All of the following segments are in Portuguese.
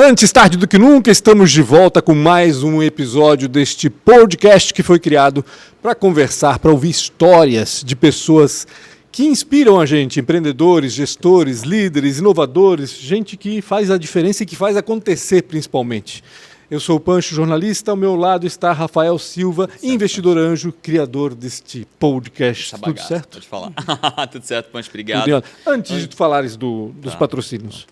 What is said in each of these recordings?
Antes tarde do que nunca, estamos de volta com mais um episódio deste podcast que foi criado para conversar, para ouvir histórias de pessoas que inspiram a gente, empreendedores, gestores, líderes, inovadores, gente que faz a diferença e que faz acontecer principalmente. Eu sou o Pancho, jornalista, ao meu lado está Rafael Silva, investidor anjo, criador deste podcast. Tudo certo? Pode falar. Tudo certo, Pancho, obrigado. Antes de tu falares dos patrocínios.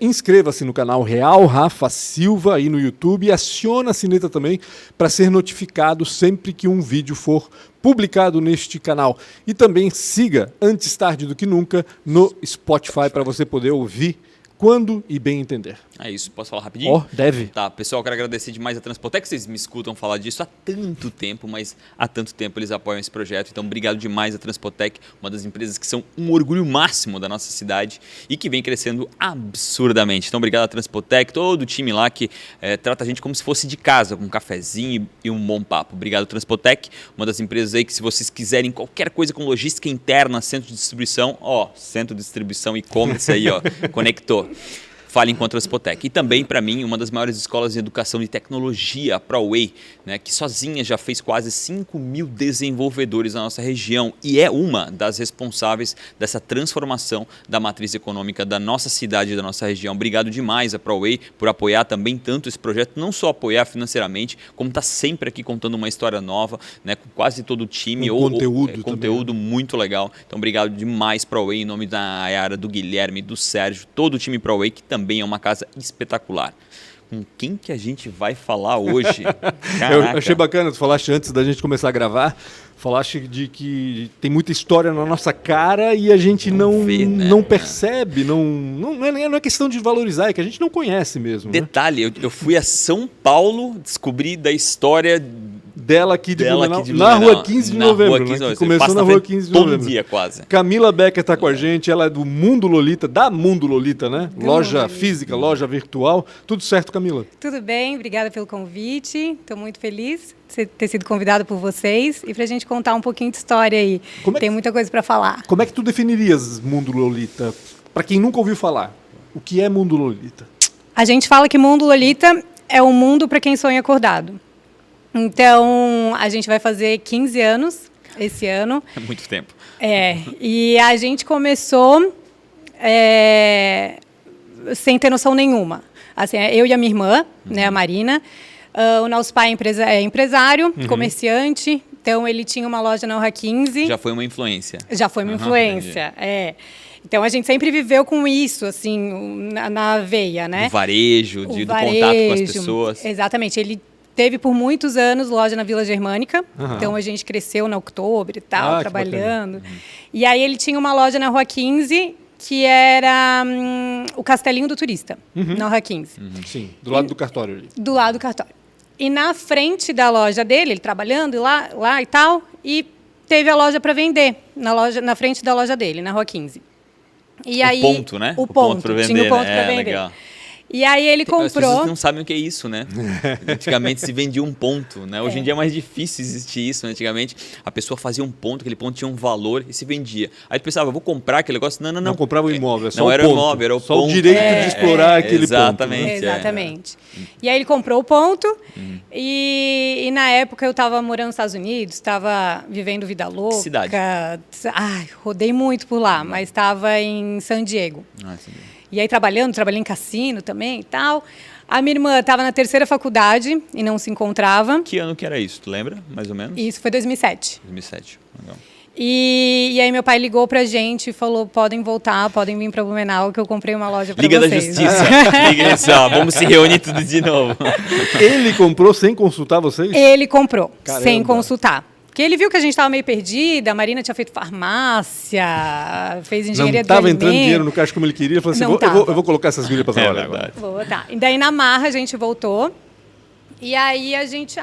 Inscreva-se no canal Real Rafa Silva aí no YouTube e aciona a sineta também para ser notificado sempre que um vídeo for publicado neste canal. E também siga Antes Tarde do Que Nunca no Spotify para você poder ouvir quando e bem entender. É isso, posso falar rapidinho? Deve. Tá, pessoal, quero agradecer demais a Transpotec, vocês me escutam falar disso há tanto tempo, mas há tanto tempo eles apoiam esse projeto, então obrigado demais a Transpotec, uma das empresas que são um orgulho máximo da nossa cidade e que vem crescendo absurdamente. Então obrigado a Transpotec, todo o time lá que trata a gente como se fosse de casa, com um cafezinho e um bom papo. Obrigado Transpotec, uma das empresas aí que se vocês quiserem qualquer coisa com logística interna, centro de distribuição, centro de distribuição e-commerce aí, conectou. Falem com a Transpotec. E também, para mim, uma das maiores escolas de educação de tecnologia, a ProWay, né, que sozinha já fez quase 5 mil desenvolvedores na nossa região e é uma das responsáveis dessa transformação da matriz econômica da nossa cidade e da nossa região. Obrigado demais a ProWay por apoiar também tanto esse projeto, não só apoiar financeiramente, como está sempre aqui contando uma história nova, né, com quase todo o time. Conteúdo muito legal. Então, obrigado demais, ProWay, em nome da Ayara, do Guilherme, do Sérgio, todo o time ProWay, que também é uma casa espetacular. Com quem que a gente vai falar hoje? Eu achei bacana, tu falaste antes da gente começar a gravar, falaste de que tem muita história na nossa cara e a gente não percebe, não é questão de valorizar, é que a gente não conhece mesmo. Detalhe, eu fui a São Paulo, descobri da história dela aqui de Blumenau, na rua 15 de novembro, que começou na rua 15 de novembro. Todo dia quase. Camila Becker está com a gente, ela é do Mundo Lolita, da Mundo Lolita, né? Loja física, loja virtual. Tudo certo, Camila? Tudo bem, obrigada pelo convite. Estou muito feliz de ter sido convidada por vocês e para a gente contar um pouquinho de história aí. Tem muita coisa para falar. Como é que tu definirias Mundo Lolita? Para quem nunca ouviu falar, o que é Mundo Lolita? A gente fala que Mundo Lolita é um mundo para quem sonha acordado. Então, a gente vai fazer 15 anos esse ano. É muito tempo. E a gente começou sem ter noção nenhuma. Assim, eu e a minha irmã, né, a Marina. O nosso pai é empresário, comerciante. Então, ele tinha uma loja na Rua 15. Já foi uma influência. Já foi uma influência, Então, a gente sempre viveu com isso, assim, na veia, né? Do varejo, do contato com as pessoas. Exatamente. Ele teve por muitos anos loja na Vila Germânica, então a gente cresceu na Outubro e tal, trabalhando. E aí ele tinha uma loja na Rua 15, que era o Castelinho do Turista, na Rua 15. Sim, do lado do cartório ali. Do lado do cartório. E na frente da loja dele, ele trabalhando lá e tal, e teve a loja para vender, na frente da loja dele, na Rua 15. E aí, ponto, né? O ponto, para vender, tinha o ponto para vender. Legal. E aí ele comprou... As pessoas não sabem o que é isso, né? Antigamente se vendia um ponto, né? Hoje em dia é mais difícil existir isso. Antigamente a pessoa fazia um ponto, aquele ponto tinha um valor e se vendia. Aí tu pensava, vou comprar aquele negócio. Não. Não comprava o imóvel, não era o imóvel, era o só ponto. Só o direito de explorar aquele exatamente, ponto. Né? Exatamente. E aí ele comprou o ponto e na época eu estava morando nos Estados Unidos, estava vivendo vida louca. Que cidade? Rodei muito por lá, mas estava em San Diego. E aí trabalhei em cassino também e tal. A minha irmã estava na terceira faculdade e não se encontrava. Que ano que era isso? Tu lembra, mais ou menos? Isso foi 2007. 2007, legal. E aí meu pai ligou pra gente e falou, podem voltar, podem vir para Blumenau, que eu comprei uma loja para vocês. Liga da Justiça. Liga isso, vamos se reunir tudo de novo. Ele comprou sem consultar vocês? Ele comprou, Caramba. Sem consultar. Porque ele viu que a gente estava meio perdida, a Marina tinha feito farmácia, fez engenharia de alimentos. Não estava entrando dinheiro no caixa como ele queria, ele falou assim, eu vou colocar essas gurias para trabalhar agora. Vou botar. E daí na marra a gente voltou, e aí a gente,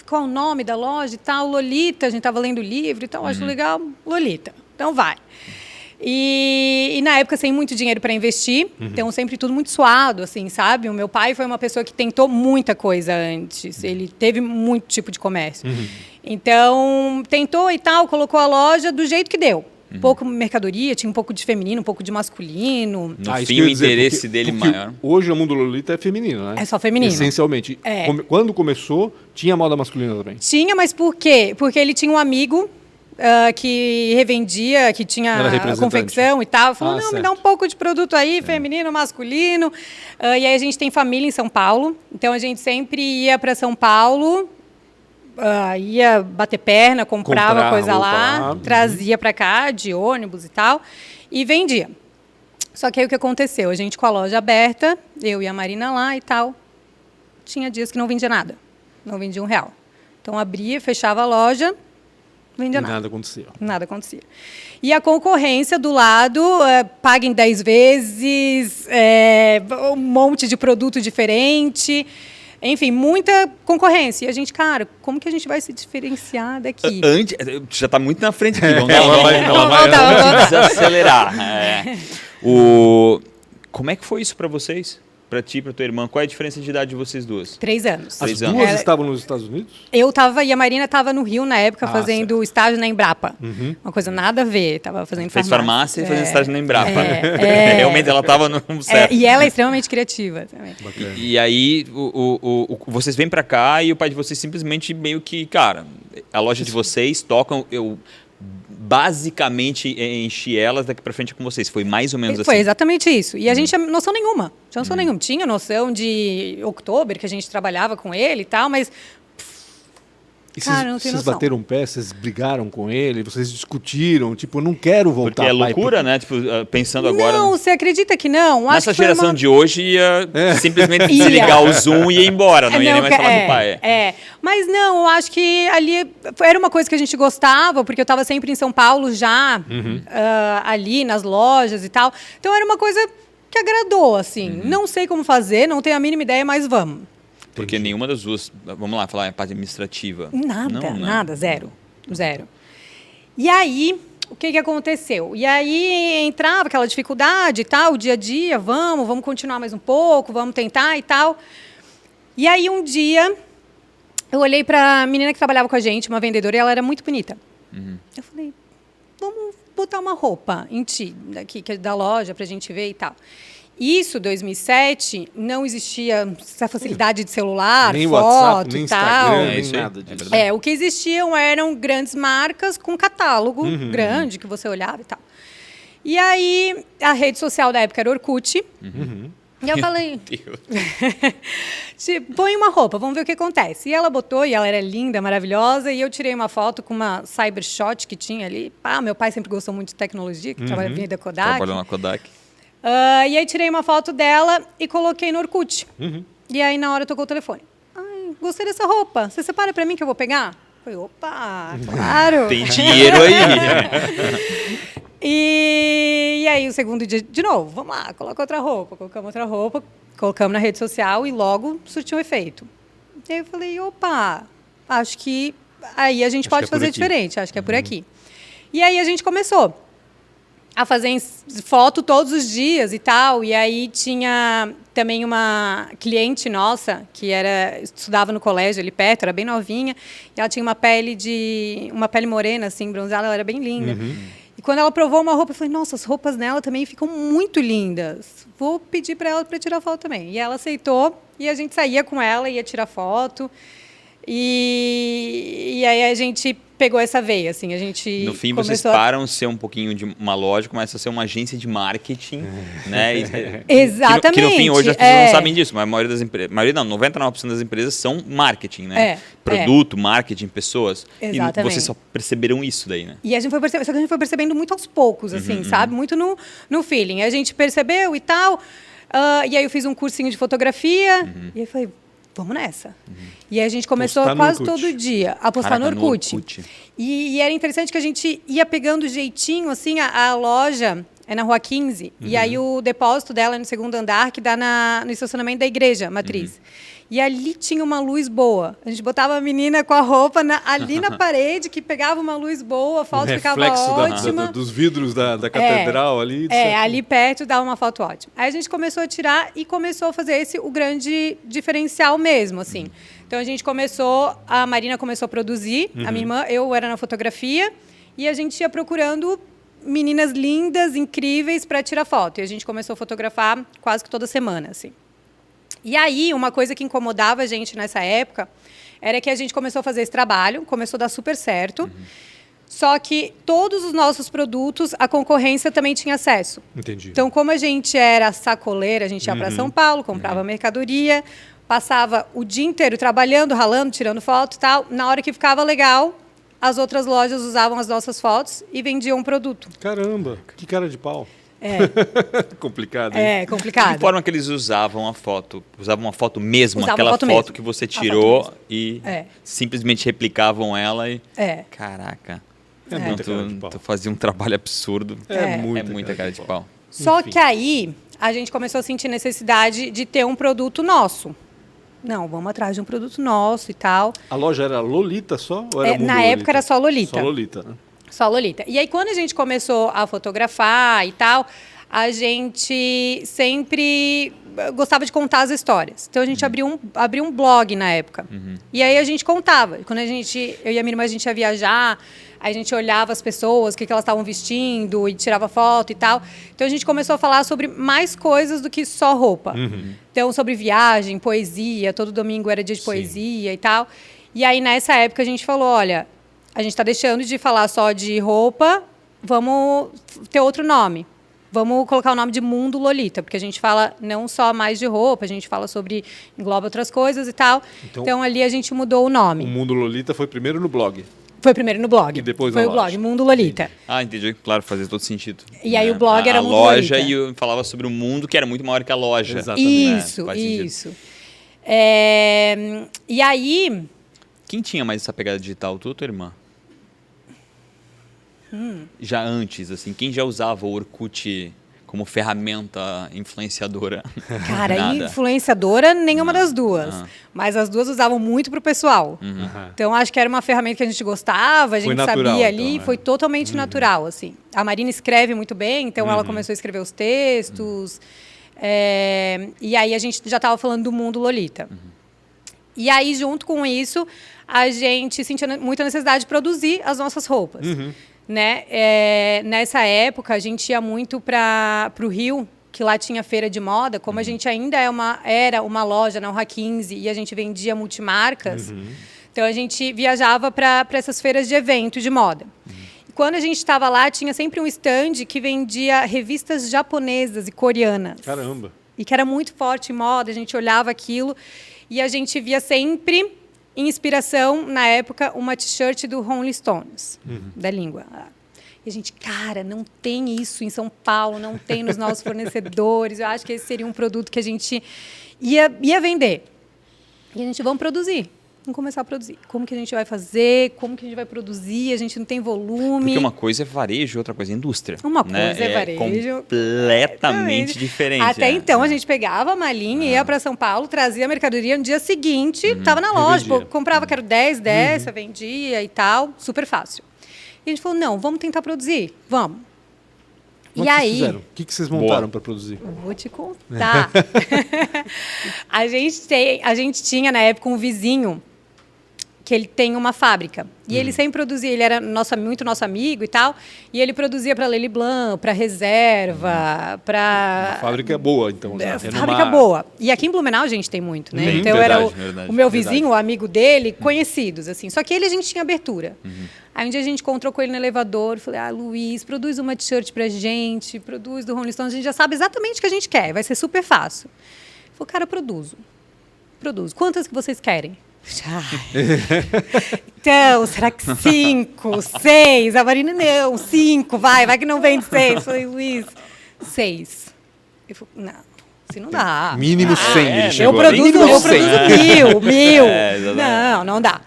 qual o nome da loja e tal? Lolita, a gente estava lendo o livro e tal, acho legal, Lolita. Então vai. E na época, sem muito dinheiro para investir, então sempre tudo muito suado, assim, sabe? O meu pai foi uma pessoa que tentou muita coisa antes, ele teve muito tipo de comércio. Então, tentou e tal, colocou a loja do jeito que deu. Um pouco mercadoria, tinha um pouco de feminino, um pouco de masculino. No isso fim, que eu o ia dizer, interesse dele porque maior. Hoje o mundo Lolita é feminino, né? É só feminino. Essencialmente. É. Quando começou, tinha moda masculina também. Tinha, mas por quê? Porque ele tinha um amigo que revendia, que Era tinha representante. confecção e tal. Falou, não, me certo. dá um pouco de produto aí, feminino, masculino. E aí a gente tem família em São Paulo. Então a gente sempre ia para São Paulo, ia bater perna, comprava Comprar coisa roupa lá, lá. trazia para cá de ônibus e tal, e vendia. Só que aí o que aconteceu? A gente com a loja aberta, eu e a Marina lá e tal, tinha dias que não vendia nada. Não vendia R$1. Então abria, fechava a loja, não vendia E nada. nada acontecia. Nada acontecia. E a concorrência do lado, paga em 10 vezes, um monte de produto diferente. Enfim, muita concorrência. E a gente, cara, como que a gente vai se diferenciar daqui? Antes, já está muito na frente aqui. Vamos Vamos desacelerar. Como é que foi isso para vocês? Para ti, para tua irmã? Qual é a diferença de idade de vocês duas? 3 anos. As 3 anos. duas estavam nos Estados Unidos? Eu estava, e a Marina estava no Rio na época, fazendo estágio na Embrapa. Uma coisa nada a ver, estava fazendo Fez farmácia e fazendo estágio na Embrapa. É. Realmente ela estava no certo. E ela é extremamente criativa também. E aí, vocês vêm pra cá e o pai de vocês simplesmente meio que, cara, a loja de vocês tocam, eu basicamente enchi elas, daqui pra frente é com vocês. Foi mais ou menos assim? Foi exatamente isso. E a gente tinha noção nenhuma. Tinha noção nenhuma. Tinha noção de outubro, que a gente trabalhava com ele e tal, mas... E Cara, não vocês tem noção. bateram pé, vocês brigaram com ele, vocês discutiram, tipo, eu não quero voltar. Porque é pai, loucura, né? Tipo, pensando agora... Não, você acredita que não? Acho Nessa que foi geração uma... de hoje ia simplesmente Ia. desligar o Zoom e ir embora, não ia nem mais falar com o pai. Mas não, eu acho que ali era uma coisa que a gente gostava, porque eu estava sempre em São Paulo já, ali nas lojas e tal. Então era uma coisa que agradou, assim. Não sei como fazer, não tenho a mínima ideia, mas vamos. Porque nenhuma das duas, vamos lá, falar a parte administrativa. Nada, Não, né? nada, zero. E aí, o que aconteceu? E aí entrava aquela dificuldade e tal, dia a dia, vamos continuar mais um pouco, vamos tentar e tal. E aí um dia, eu olhei para a menina que trabalhava com a gente, uma vendedora, e ela era muito bonita. Eu falei, vamos botar uma roupa em ti, daqui, que é da loja, pra gente ver e tal. Isso, 2007, não existia essa facilidade de celular, nem foto WhatsApp, nem e tal. Instagram, É nem isso aí, nada é disso. verdade. O que existiam eram grandes marcas com catálogo grande que você olhava e tal. E aí, a rede social da época era Orkut. E eu falei, Deus. tipo, põe uma roupa, vamos ver o que acontece. E ela botou, e ela era linda, maravilhosa, e eu tirei uma foto com uma Cybershot que tinha ali. Meu pai sempre gostou muito de tecnologia, que trabalha da Kodak. Trabalhou na Kodak. E aí tirei uma foto dela e coloquei no Orkut. E aí na hora tocou o telefone. Ai, gostei dessa roupa. Você separa pra mim que eu vou pegar? Falei, opa, claro. Tem dinheiro aí. E aí o segundo dia, de novo, vamos lá, coloca outra roupa. Colocamos outra roupa, colocamos na rede social e logo surtiu um efeito. E aí eu falei, opa, acho que aí a gente pode que é por fazer aqui. diferente, acho que é por aqui. E aí a gente começou a fazer foto todos os dias e tal. E aí tinha também uma cliente nossa que estudava no colégio ali perto, era bem novinha, e ela tinha uma pele morena, assim, bronzeada, ela era bem linda. E quando ela provou uma roupa, eu falei, nossa, as roupas nela também ficam muito lindas. Vou pedir para ela para tirar foto também. E ela aceitou, e a gente saía com ela, ia tirar foto. E aí a gente pegou essa veia, assim, a gente No fim, vocês param de ser um pouquinho de uma loja, começa a ser uma agência de marketing, né? Exatamente. Que no fim, hoje as pessoas não sabem disso, mas a maioria das empresas, 99% das empresas são marketing, né? Produto, marketing, pessoas. Exatamente. E vocês só perceberam isso daí, né? E a gente foi percebendo, só que a gente foi percebendo muito aos poucos, assim, sabe? Muito no feeling. A gente percebeu e tal, e aí eu fiz um cursinho de fotografia, e aí foi, vamos nessa. E aí a gente começou Postar no quase Orkut. todo dia a postar Caraca, no Orkut. E era interessante que a gente ia pegando jeitinho, assim, a loja é na Rua 15, e aí o depósito dela é no segundo andar, que dá no estacionamento da igreja matriz. E ali tinha uma luz boa. A gente botava a menina com a roupa ali na parede, que pegava uma luz boa, a foto ficava ótima. Dos vidros da catedral ali. Ali perto dava uma foto ótima. Aí a gente começou a tirar e começou a fazer o grande diferencial mesmo, assim. Então a gente a Marina começou a produzir, a minha irmã, eu era na fotografia, e a gente ia procurando meninas lindas, incríveis para tirar foto. E a gente começou a fotografar quase que toda semana, assim. E aí, uma coisa que incomodava a gente nessa época era que a gente começou a fazer esse trabalho, começou a dar super certo, só que todos os nossos produtos, a concorrência também tinha acesso. Entendi. Então, como a gente era sacoleira, a gente ia para São Paulo, comprava mercadoria, passava o dia inteiro trabalhando, ralando, tirando foto e tal. Na hora que ficava legal, as outras lojas usavam as nossas fotos e vendiam um produto. Caramba, que cara de pau. Complicado, hein? É complicado. De que forma que eles usavam a foto? Usavam uma foto mesmo, Usavam aquela foto foto mesmo. que você A foto tirou mesmo. e É. simplesmente replicavam ela e... É. Caraca. É muita cara de pau. Tu fazia um trabalho absurdo. É. Muita cara de pau. Só Enfim. que aí a gente começou a sentir necessidade de ter um produto nosso. Não, vamos atrás de um produto nosso e tal. A loja era Lolita só? Ou era Mundo Na Lolita? época era só Lolita. Só Lolita, né? Só Lolita. E aí, quando a gente começou a fotografar e tal, a gente sempre gostava de contar as histórias. Então, a gente abriu um blog na época. E aí, a gente contava. Quando eu e a minha irmã, a gente ia viajar, a gente olhava as pessoas, o que elas estavam vestindo e tirava foto e tal. Então, a gente começou a falar sobre mais coisas do que só roupa. Então, sobre viagem, poesia. Todo domingo era dia de poesia e tal. E aí, nessa época, a gente falou, olha... A gente está deixando de falar só de roupa, vamos ter outro nome. Vamos colocar o nome de Mundo Lolita, porque a gente fala não só mais de roupa, a gente fala sobre, engloba outras coisas e tal. Então ali a gente mudou o nome. O Mundo Lolita foi primeiro no blog. Foi primeiro no blog. E depois foi na o blog, loja. Mundo Lolita. Ah, entendi. Claro, fazia todo sentido. E aí o blog era a Mundo loja Lolita. e eu falava sobre o mundo que era muito maior que a loja. Exatamente. Isso, faz sentido. isso. E aí... Quem tinha mais essa pegada digital? Tu ou tua irmã? Já antes, assim, quem já usava o Orkut como ferramenta influenciadora? Cara, Nada. influenciadora, nenhuma das duas. Mas as duas usavam muito pro pessoal. Então, acho que era uma ferramenta que a gente gostava, a Foi gente natural, sabia ali, então, foi totalmente natural, assim. A Marina escreve muito bem, então ela começou a escrever os textos. E aí a gente já estava falando do Mundo Lolita. E aí, junto com isso, a gente sentia muita necessidade de produzir as nossas roupas. Né? Nessa época, a gente ia muito para o Rio, que lá tinha feira de moda. Como a gente ainda era uma loja na Urra 15 e a gente vendia multimarcas, então a gente viajava para essas feiras de evento de moda. E quando a gente estava lá, tinha sempre um stand que vendia revistas japonesas e coreanas. Caramba. E que era muito forte em moda, a gente olhava aquilo e a gente via sempre... inspiração, na época, uma t-shirt do Rolling Stones, da língua. E a gente, cara, não tem isso em São Paulo, não tem nos nossos fornecedores. Eu acho que esse seria um produto que a gente ia vender. E a gente, vamos produzir. Vamos começar a produzir. Como que a gente vai fazer? Como que a gente vai produzir? A gente não tem volume. Porque uma coisa é varejo, outra coisa é indústria. Uma né? coisa é varejo. Completamente diferente. Até então, a gente pegava a malinha, ia para São Paulo, trazia a mercadoria, no dia seguinte, estava na loja. Pô, comprava, quero 10 dessa, vendia e tal. Super fácil. E a gente falou, não, vamos tentar produzir. Vamos. Mas E o que aí... vocês fizeram? O que vocês montaram para produzir? Vou te contar. A gente tinha, na época, um vizinho que ele tem uma fábrica. E ele sempre produzia, ele era muito nosso amigo e tal, e ele produzia para Lely Blanc, para Reserva, para... Uma fábrica boa, então. Já. Fábrica boa. E aqui em Blumenau a gente tem muito, né? Tem, Então verdade, era o meu vizinho, o amigo dele, conhecidos, assim. Só que ele a gente tinha abertura. Aí um dia a gente encontrou com ele no elevador, falei, Luiz, produz uma t-shirt pra gente, produz do Rolling Stones, a gente já sabe exatamente o que a gente quer, vai ser super fácil. Ele falou, cara, produzo. Quantas que vocês querem? Então, será que 5, 6? A Marina, não, 5, vai que não vende 6. Eu falei, Luiz, 6. Ele falou, não, assim não dá. Mínimo 100, ele Eu chegou. produzo Mínimo 100. mil. exatamente. Não dá.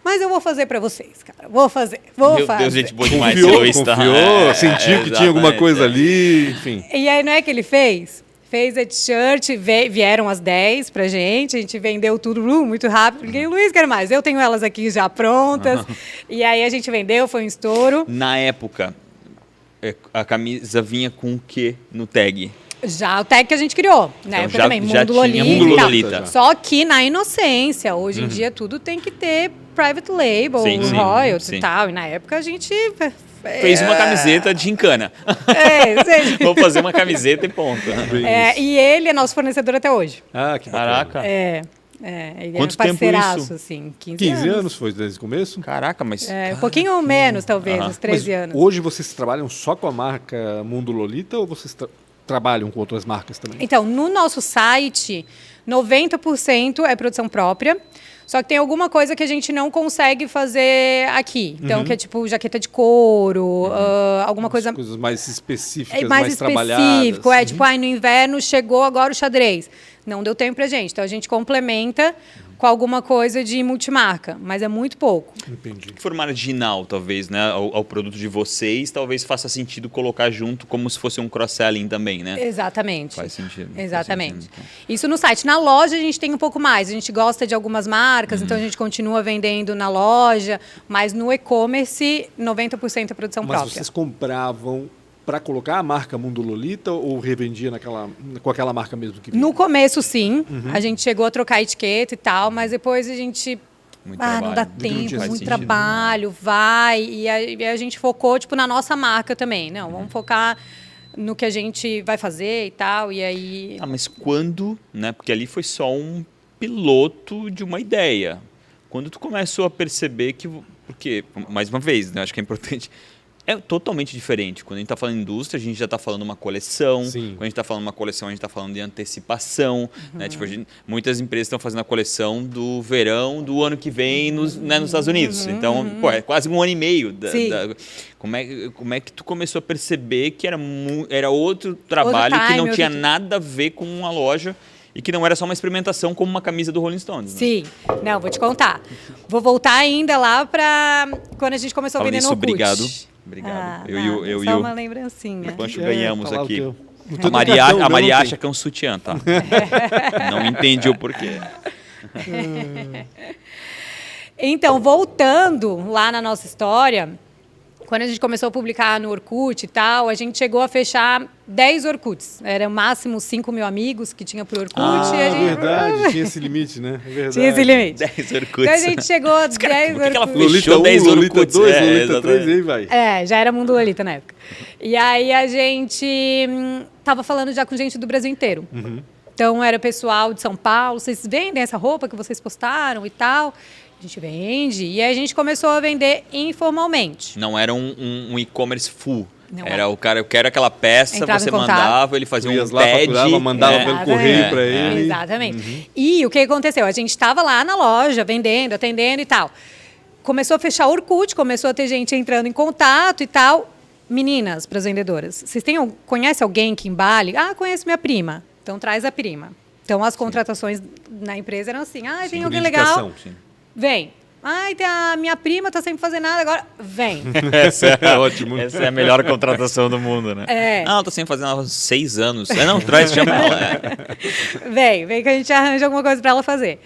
Mas eu vou fazer para vocês, cara. Vou fazer. Meu Deus, gente boa demais. Confiou, sentiu que tinha alguma coisa ali, enfim. E aí, não é que ele fez? Fez a t-shirt, vieram as 10 pra gente, a gente vendeu tudo muito rápido. Liguei, Luiz, quero mais. Eu tenho elas aqui já prontas. E aí a gente vendeu, foi um estouro. Na época, a camisa vinha com o quê no tag? Já o tag que a gente criou, na época já- também, já Mundo tinha Lolita. Mundo e tal. Lolita. Só que na inocência, hoje em dia tudo tem que ter private label, Sim, sim, royalties sim. e tal. E na época a gente Fez uma camiseta de gincana. Vou fazer uma camiseta e ponto. E ele é nosso fornecedor até hoje. Ah, que bacana. Caraca. Ele Quanto é tempo parceiraço, isso? assim, 15 anos foi desde o começo? Caraca, mas... Um pouquinho menos, talvez, uns 13 Mas anos. hoje vocês trabalham só com a marca Mundo Lolita ou vocês trabalham com outras marcas também? Então, no nosso site, 90% é produção própria. Só que tem alguma coisa que a gente não consegue fazer aqui. Então, que é tipo jaqueta de couro, alguma coisa... Coisas mais específicas, mais trabalhadas. específico. Tipo, no inverno chegou agora o xadrez. Não deu tempo pra gente. Então, a gente complementa com alguma coisa de multimarca, mas é muito pouco. Entendi. De forma marginal, talvez, né? Ao produto de vocês, talvez faça sentido colocar junto como se fosse um cross-selling também, né? Exatamente. Faz sentido. Exatamente. Faz sentido, então. Isso no site. Na loja a gente tem um pouco mais. A gente gosta de algumas marcas, então a gente continua vendendo na loja, mas no e-commerce, 90% é produção Mas própria. vocês compravam para colocar a marca Mundo Lolita ou revendia com aquela marca mesmo que vinha? No começo, sim. A gente chegou a trocar etiqueta e tal, mas depois a gente... Muito não trabalho. dá Não tempo, faz muito sentido, trabalho, vai. E a gente focou, tipo, na nossa marca também. Não, vamos focar no que a gente vai fazer e tal, e aí... Mas quando, né? Porque ali foi só um piloto de uma ideia. Quando tu começou a perceber que... Porque, mais uma vez, né, acho que é importante... É totalmente diferente. Quando a gente está falando de indústria, a gente já está falando uma coleção. Sim. Quando a gente está falando uma coleção, a gente está falando de antecipação. Né? Tipo, muitas empresas estão fazendo a coleção do verão do ano que vem nos Estados Unidos. Então, é quase um ano e meio. Como é que tu começou a perceber que era outro trabalho que não tinha nada a ver com uma loja e que não era só uma experimentação como uma camisa do Rolling Stones? Né? Sim. Não, vou te contar. Vou voltar ainda lá para quando a gente começou a vender no Orkut. Obrigado. Só uma lembrancinha. O Pancho ganhamos tá lá aqui. o A Maria acha que é um sutiã, tá? Não entendi o porquê. Então, voltando lá na nossa história, quando a gente começou a publicar no Orkut e tal, a gente chegou a fechar 10 Orkuts. Era o máximo 5 mil amigos que tinha pro Orkut. Ah, e a gente... verdade, tinha esse limite, né? É verdade. Tinha esse limite. 10 Orkuts. Então a gente chegou a 10 Por que ela Orkuts. fechou 10 Lolita Orkuts? 2, Lolita 3, aí vai. Já era Mundo Lolita na época. E aí a gente tava falando já com gente do Brasil inteiro. Então era pessoal de São Paulo, vocês vendem essa roupa que vocês postaram e tal? A gente vende. E aí a gente começou a vender informalmente. Não era um e-commerce full. Não era o cara, eu quero aquela peça, Entrava você em contato. mandava, ele fazia um lá, pad. faturava, mandava pelo correio para ele. Exatamente. E o que aconteceu? A gente estava lá na loja, vendendo, atendendo e tal. Começou a fechar Orkut, começou a ter gente entrando em contato e tal. Meninas, para as vendedoras, vocês conhecem alguém que embale? Ah, conheço minha prima. Então traz a prima. Então as contratações na empresa eram assim, tem alguém legal, Sim. vem. A minha prima está sem fazer nada agora, vem. Essa é ótimo. Essa é a melhor contratação do mundo, né? Não, ela tá sem fazer há 6 anos. Não, traz, chama ela. Vem que a gente arranja alguma coisa para ela fazer.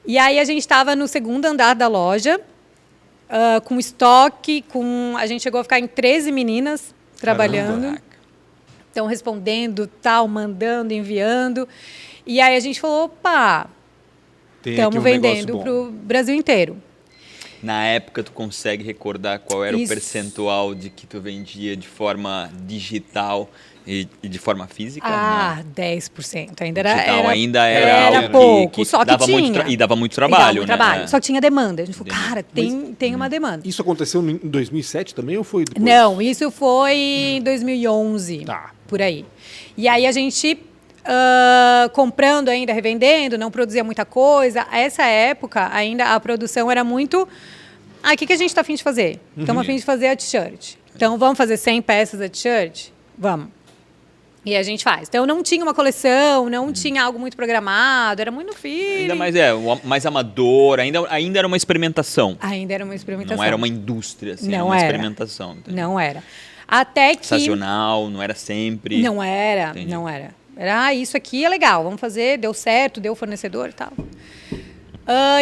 E aí a gente estava no segundo andar da loja, com estoque, a gente chegou a ficar em 13 meninas trabalhando. Caramba. Então, respondendo, tal, mandando, enviando. E aí a gente falou, opa, estamos vendendo para o Brasil inteiro. Na época, tu consegue recordar qual era o percentual de que tu vendia de forma digital e de forma física? Não. 10%. Ainda era pouco, só que tinha. E dava muito trabalho, né? Só que tinha demanda. A gente falou, cara, tem uma demanda. Isso aconteceu em 2007 também ou foi depois? Não, isso foi em 2011, por aí. E aí a gente... comprando ainda, revendendo, não produzia muita coisa. Essa época, ainda a produção era muito... o que a gente está a fim de fazer? Estamos a fim de fazer a t-shirt. Então, vamos fazer 100 peças da t-shirt? Vamos. E a gente faz. Então, não tinha uma coleção, não tinha algo muito programado, era muito no feeling. Ainda mais amador, ainda era uma experimentação. Ainda era uma experimentação. Não era uma indústria, assim, não era uma era. experimentação. Entendeu? Não era. Até que... Sazonal, não era sempre. Não era, Entendi. não era. Era, isso aqui é legal, vamos fazer, deu certo, deu fornecedor e tal.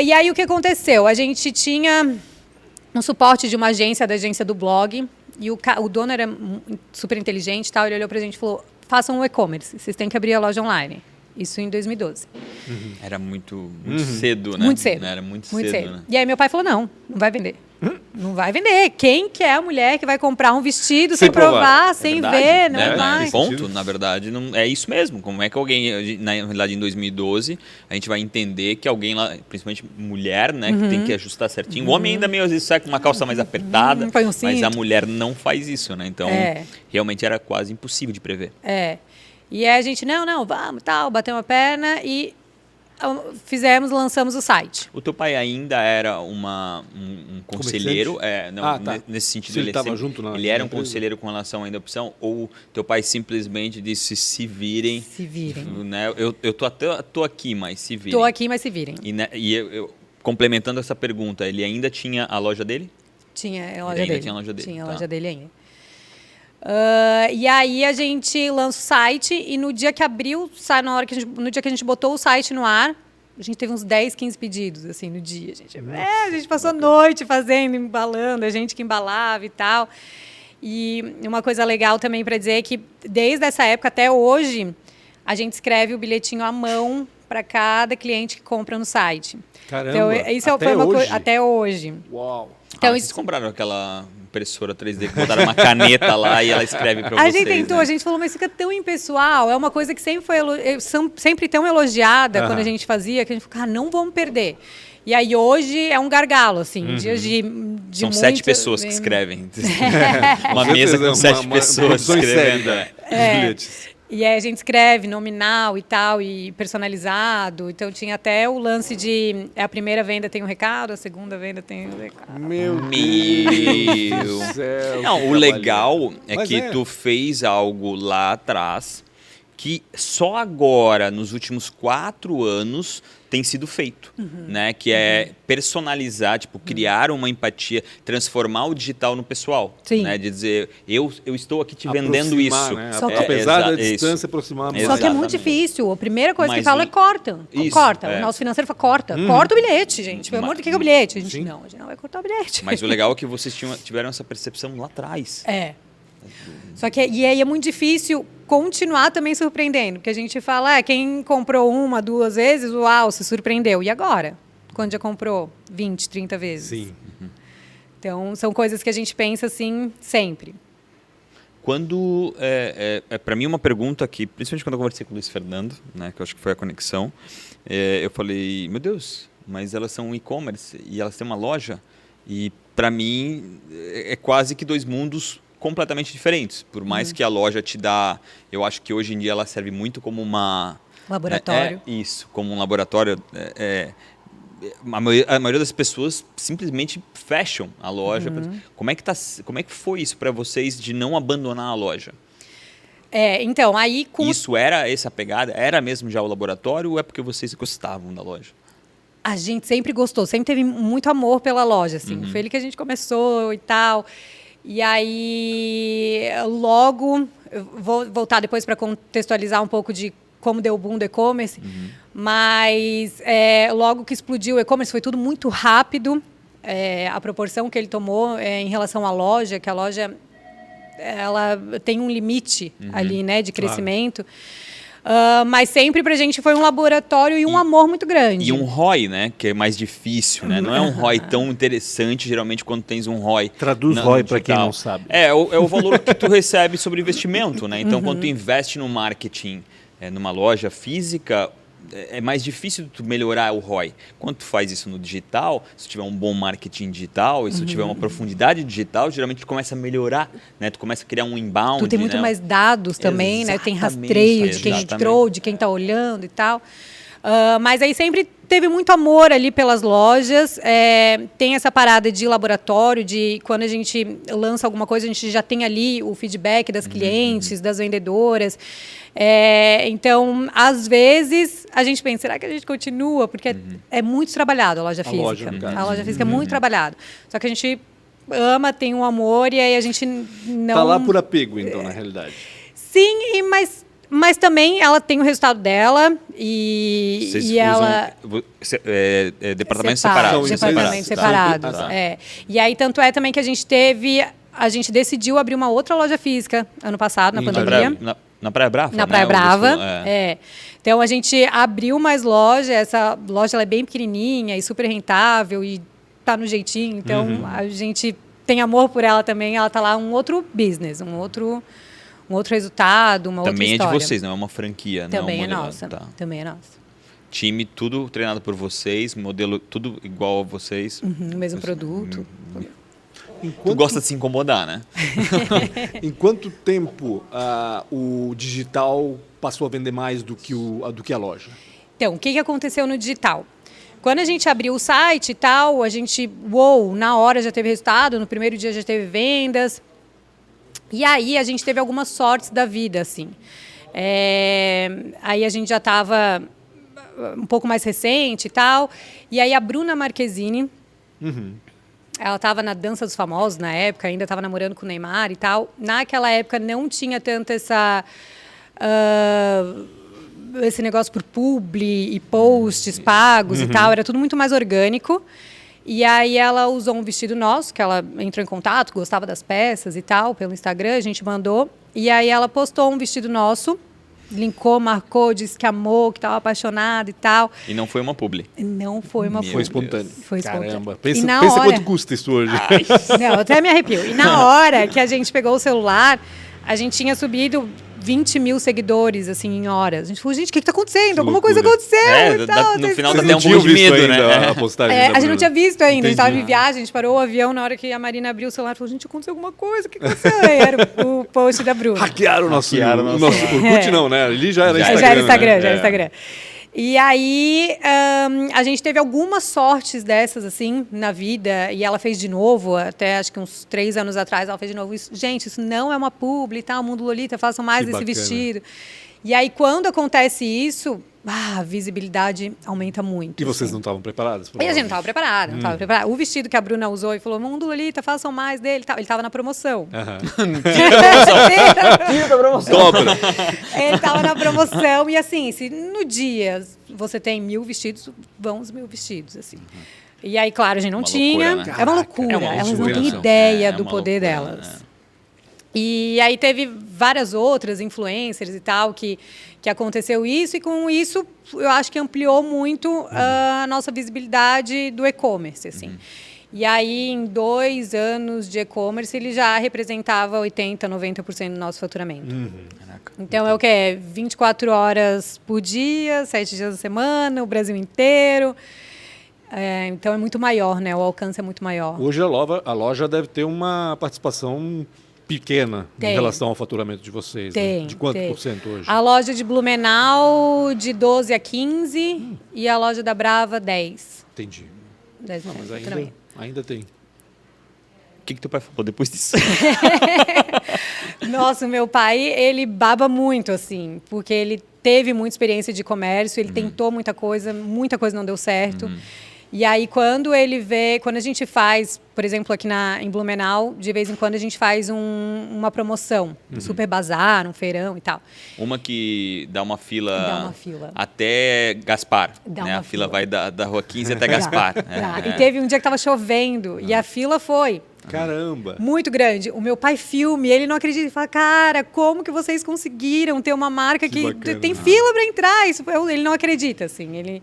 E aí, o que aconteceu? A gente tinha um suporte de uma agência, da agência do blog, e o dono era super inteligente e tal, ele olhou pra gente e falou, façam um e-commerce, vocês têm que abrir a loja online. Isso em 2012. Era muito cedo, né? Muito cedo. Era muito Muito cedo, cedo. né? E aí meu pai falou, não vai vender. Não vai vender. Quem que é a mulher que vai comprar um vestido sem provar. provar, sem verdade, ver? Não né? vai. Nesse ponto, na verdade, não, é isso mesmo. Como é que alguém, na realidade, em 2012, a gente vai entender que alguém lá, principalmente mulher, né, que tem que ajustar certinho. O homem ainda meio às vezes sai com uma calça mais apertada, põe um mas cinto. a mulher não faz isso, né? Então, É. realmente era quase impossível de prever. É. E aí a gente, não, vamos, tal, bateu uma perna e lançamos o site. O teu pai ainda era um conselheiro? Tá. Nesse sentido, Se ele estava sempre- junto na ele era um empresa? conselheiro com relação ainda à opção? Ou teu pai simplesmente disse, se virem? Se virem. Né? Eu tô aqui, mas se virem. Tô aqui, mas se virem. E, né, complementando essa pergunta, ele ainda tinha a loja dele? Tinha a Ele loja ainda dele. tinha a loja dele, Tinha a tá. loja dele ainda. E aí a gente lança o site e no dia que abriu, no dia que a gente botou o site no ar, a gente teve uns 10, 15 pedidos, assim, no dia. A gente passou a noite fazendo, embalando, a gente que embalava e tal. E uma coisa legal também para dizer é que desde essa época até hoje, a gente escreve o bilhetinho à mão para cada cliente que compra no site. Caramba, Então, isso até foi uma hoje? coisa até hoje. Uau. Então, Vocês compraram aquela impressora 3D que botaram uma caneta lá e ela escreve para A vocês, gente tentou, né? a gente falou, mas fica tão impessoal. É uma coisa que sempre foi sempre tão elogiada quando a gente fazia, que a gente falou, cara, não vamos perder. E aí hoje é um gargalo, assim, dias de São muito, 7 pessoas que escrevem. Uma Com mesa certeza, com 7 pessoas produção em série escrevendo. da- né? dos bilhetes. E aí a gente escreve nominal e tal, e personalizado. Então tinha até o lance de a primeira venda tem um recado, a segunda venda tem um recado. Meu Meu. Deus do céu. Não, que o legal é Mas que tu fez algo lá atrás que só agora, nos últimos 4 anos, tem sido feito, né? Que é personalizar, tipo, criar uma empatia, transformar o digital no pessoal. Sim. Né? De dizer, eu estou aqui te vendendo Aproximar, isso. né? Só que- Apesar da Isso. distância, aproximar mais. Só que é muito Exatamente. difícil. A primeira coisa que Mas fala é corta. Isso, Corta. é. O nosso financeiro fala, corta. Corta o bilhete, gente. Pelo amor de Deus, o que é o bilhete? A gente, Sim. não, a gente não vai cortar o bilhete. Mas o legal é que vocês tiveram essa percepção lá atrás. É. Só que e aí é muito difícil continuar também surpreendendo, porque a gente fala, quem comprou 1, 2 vezes, uau, se surpreendeu. E agora? Quando já comprou 20, 30 vezes? Sim. Então, são coisas que a gente pensa assim sempre. Quando, para mim, uma pergunta que, principalmente quando eu conversei com o Luiz Fernando, né, que eu acho que foi a conexão, eu falei, meu Deus, mas elas são um e-commerce e elas têm uma loja e, para mim, é quase que 2 mundos completamente diferentes. Por mais que a loja te dá, eu acho que hoje em dia ela serve muito como uma... Laboratório. Isso, como um laboratório. A maioria das pessoas simplesmente fecham a loja. Como é que foi isso para vocês de não abandonar a loja? Então, aí com Isso era essa pegada? Era mesmo já o laboratório ou é porque vocês gostavam da loja? a gente sempre gostou, sempre teve muito amor pela loja, assim. Foi ele que a gente começou e tal. E aí, logo, eu vou voltar depois para contextualizar um pouco de como deu o boom do e-commerce, mas logo que explodiu o e-commerce foi tudo muito rápido, a proporção que ele tomou em relação à loja, que a loja ela tem um limite ali, né, de crescimento. Mas sempre pra gente foi um laboratório e um amor muito grande. E um ROI, né? Que é mais difícil, né? Não é um ROI tão interessante, geralmente, quando tens um ROI. Traduz ROI para quem não sabe. É o valor que tu recebe sobre investimento, né? Então, quando tu investe no marketing, numa loja física, é mais difícil tu melhorar o ROI. Quando tu faz isso no digital, se tu tiver um bom marketing digital, e se tu tiver uma profundidade digital, geralmente tu começa a melhorar, né? Tu começa a criar um inbound. Tu tem muito né? mais dados também, né? Tem Exatamente, rastreio de quem exatamente. entrou, de quem está olhando e tal. Mas aí sempre teve muito amor ali pelas lojas. Tem essa parada de laboratório, de quando a gente lança alguma coisa, a gente já tem ali o feedback das clientes, das vendedoras. Então, às vezes, a gente pensa, será que a gente continua? Porque é muito trabalhado a loja física. loja, no caso. A loja física é muito trabalhado. Só que a gente ama, tem um amor, e aí a gente não... Tá lá por apego, então, na realidade. Sim, mas também ela tem o resultado dela e, Vocês e ela... departamentos Separa- separados. Departamentos Tá. separados, Tá. E aí, tanto é também que a gente decidiu abrir uma outra loja física ano passado, na pandemia. Na Praia Brava, Na né? Praia Brava, É. Então, a gente abriu mais loja. Essa loja ela é bem pequenininha e super rentável e tá no jeitinho. Então, a gente tem amor por ela também. Ela tá lá um outro business, um outro resultado, uma outra Também é história. de vocês, não é uma franquia. Também não é um modelo. nossa. Tá. Também é nossa. Time, tudo treinado por vocês, modelo tudo igual a vocês. O mesmo produto. Tu gosta de se incomodar, né? Em quanto tempo o digital passou a vender mais do que a loja? Então, o que aconteceu no digital? Quando a gente abriu o site e tal, a gente, na hora já teve resultado, no primeiro dia já teve vendas. E aí a gente teve algumas sortes da vida, assim. Aí a gente já estava um pouco mais recente e tal. E aí a Bruna Marquezine, ela estava na Dança dos Famosos na época, ainda estava namorando com o Neymar e tal. Naquela época não tinha tanto esse negócio por publi e posts pagos e tal. Era tudo muito mais orgânico. E aí ela usou um vestido nosso, que ela entrou em contato, gostava das peças e tal, pelo Instagram, a gente mandou. E aí ela postou um vestido nosso, linkou, marcou, disse que amou, que estava apaixonada e tal. E não foi uma publi. Não foi uma Meu Foi publi. espontâneo. Foi espontâneo. Caramba. E Pensa, na pensa hora- quanto custa isso hoje. Não, eu até me arrepio. E na hora que a gente pegou o celular, a gente tinha subido 20 mil seguidores, assim, em horas. A gente falou, gente, o que está acontecendo? Alguma coisa loucura. aconteceu e tal. No final Vocês dá até não um tinham pouco de visto medo, ainda né? a postagem da A gente Bruna? não tinha visto ainda, a gente estava Entendi. em viagem, a gente parou o avião na hora que a Marina abriu o celular e falou, gente, aconteceu alguma coisa, o que aconteceu? Aí era o post da Bruna. Hackearam o nosso Hackearam Orkut, não, né? Ali já era Já Instagram. Já era Instagram, né? já era Instagram. E aí, a gente teve algumas sortes dessas, assim, na vida, e ela fez de novo, até acho que uns 3 anos atrás, ela fez de novo isso. Gente, isso não é uma publi, tá? O Mundo Lolita, façam mais Que desse bacana. vestido. E aí, quando acontece isso, a visibilidade aumenta muito. E vocês assim. não estavam preparados? E a gente não estava preparada, não estava preparada. O vestido que a Bruna usou e falou, Mundo Lolita, façam mais dele. Ele estava na promoção. Aham. Dobra. Ele estava na promoção. E assim, se no dia você tem 1000 vestidos, vão os 1000 vestidos, assim. E aí, claro, a gente não Uma tinha. loucura, né? É uma loucura. É uma Elas não loucura. têm ideia É do uma poder loucura, delas. né? E aí teve várias outras influencers e tal que aconteceu isso. E com isso, eu acho que ampliou muito a nossa visibilidade do e-commerce, assim. E aí, em 2 anos de e-commerce, ele já representava 80%, 90% do nosso faturamento. Caraca. Então, é o quê? 24 horas por dia, 7 dias da semana, o Brasil inteiro. Então, é muito maior, né? O alcance é muito maior. Hoje a loja deve ter uma participação pequena em Tem. relação ao faturamento de vocês. Tem. Né? De quanto tem. por cento hoje? A loja de Blumenau, de 12 a 15. E a loja da Brava, 10. Entendi. 10 Não, mas faturamento. ainda tem. O que teu pai falou depois disso? Nossa, o meu pai, ele baba muito, assim, porque ele teve muita experiência de comércio, ele tentou muita coisa não deu certo. E aí, quando a gente faz, por exemplo, aqui em Blumenau, de vez em quando a gente faz uma promoção, um super bazar, um feirão e tal. Uma que dá uma fila, Dá uma fila. até Gaspar. Dá Né? uma A fila fila. vai da rua 15 até Gaspar. Tá. E teve um dia que estava chovendo e a fila foi Caramba! muito grande. O meu pai filme, ele não acredita. Ele fala, cara, como que vocês conseguiram ter uma marca Que que bacana. tem fila para entrar? Ele não acredita, assim.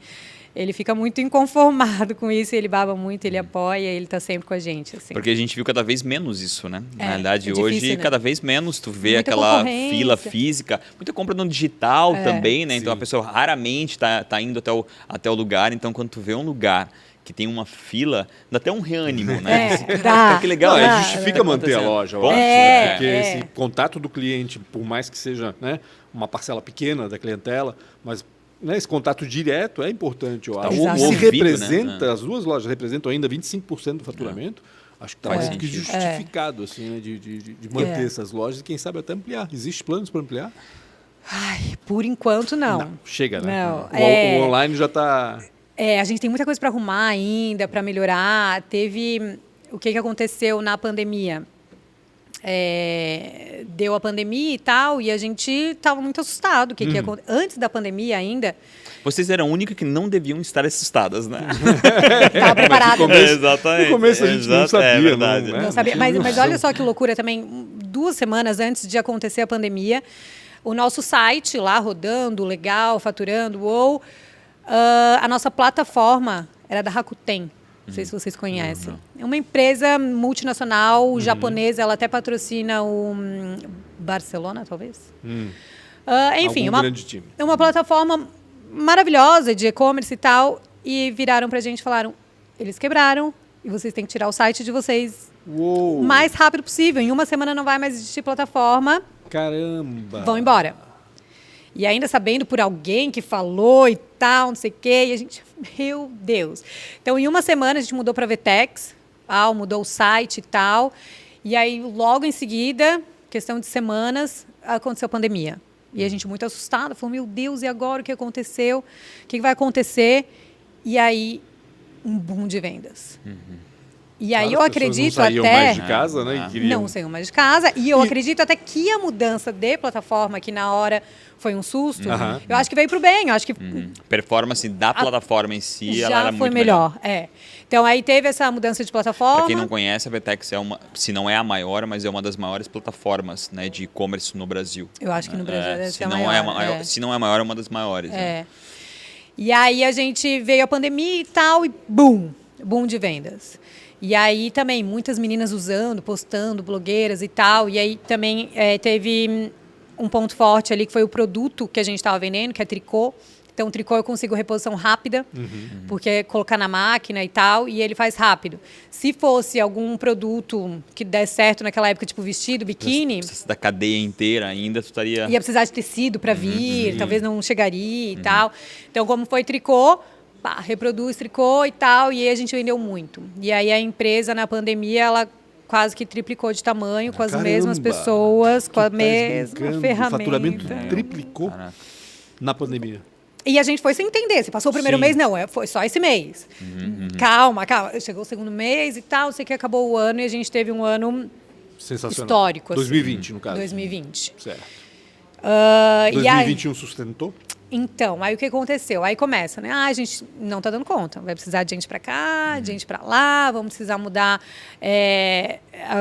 Ele fica muito inconformado com isso, ele baba muito, ele apoia, ele está sempre com a gente, assim. Porque a gente viu cada vez menos isso, né? Na realidade, é difícil, hoje, né? cada vez menos tu vê Muita aquela concorrência. fila física. Muita compra no digital também, né? Então, a pessoa raramente tá indo até o lugar. Então, quando tu vê um lugar que tem uma fila, dá até um reânimo, né? dá. Que legal. Não, Dá. justifica manter a loja, eu Bom, acho, é, né? Porque é. esse contato do cliente, por mais que seja, né, uma parcela pequena da clientela, mas, né, esse contato direto é importante, eu acho. Exato. Se ouvido, representa, né? as duas lojas representam ainda 25% do faturamento, acho que está Faz mais do que sentido. justificado assim, né, de manter essas lojas e quem sabe até ampliar. Existem planos para ampliar? Ai, por enquanto, não. Chega, né? Não, O online já está... a gente tem muita coisa para arrumar ainda, para melhorar. Teve o que aconteceu na pandemia. Deu a pandemia e tal, e a gente estava muito assustado. Que ia acontecer. Antes da pandemia ainda, Vocês eram a única que não deviam estar assustadas, né? estava preparada. começo- Exatamente. no começo a gente não sabia, É verdade. não, né? Não sabia. Não tinha Mas noção. olha só que loucura também. 2 semanas antes de acontecer a pandemia, o nosso site lá rodando, legal, faturando, ou a nossa plataforma era da Rakuten. Não sei se vocês conhecem. É uma empresa multinacional japonesa, ela até patrocina o Barcelona, talvez. Enfim, Algum grande time. uma plataforma maravilhosa de e-commerce e tal, e viraram pra gente e falaram, eles quebraram e vocês têm que tirar o site de vocês Uou. o mais rápido possível. Em uma semana não vai mais existir plataforma, Caramba! vão embora. E ainda sabendo por alguém que falou e tal, não sei o quê, e a gente, meu Deus. Então, em uma semana, a gente mudou para Vetex, mudou o site e tal, e aí, logo em seguida, questão de semanas, aconteceu a pandemia. E a gente muito assustada, falou, meu Deus, e agora o que aconteceu? O que vai acontecer? E aí, um boom de vendas. E aí, eu acredito não saíam até... mais de casa, né? E queriam... Não saiam mais de casa. E eu acredito até que a mudança de plataforma, que na hora foi um susto, eu acho que veio para o bem. Eu acho que Performance da plataforma em si, ela já era foi muito melhor. Então, aí teve essa mudança de plataforma. Para quem não conhece, a Vetex é se não é a maior, mas é uma das maiores plataformas, né, de e-commerce no Brasil. Eu acho que no Brasil deve se ser a não maior. Se não é a maior, é uma das maiores. Né? E aí a gente veio a pandemia e tal, e boom de vendas. E aí também muitas meninas usando, postando, blogueiras e tal. E aí também teve um ponto forte ali, que foi o produto que a gente estava vendendo, que é tricô. Então, o tricô eu consigo reposição rápida, porque é colocar na máquina e tal, e ele faz rápido. Se fosse algum produto que der certo naquela época, tipo vestido, biquíni... Se da cadeia inteira ainda, tu estaria... Ia precisar de tecido para vir, talvez não chegaria e tal. Então, como foi tricô, reproduz tricô e tal, e aí a gente vendeu muito. E aí a empresa, na pandemia, ela quase que triplicou de tamanho, com as mesmas pessoas, com a mesma ferramenta. O faturamento triplicou na pandemia. E a gente foi sem entender. Se passou o primeiro mês, não, foi só esse mês. Calma. Chegou o segundo mês e tal, sei que acabou o ano e a gente teve um ano sensacional. Histórico. 2020, no caso. 2020. Certo. 2021 sustentou? Então, aí o que aconteceu? Aí começa, né? A gente não está dando conta. Vai precisar de gente para cá, de gente para lá, vamos precisar mudar,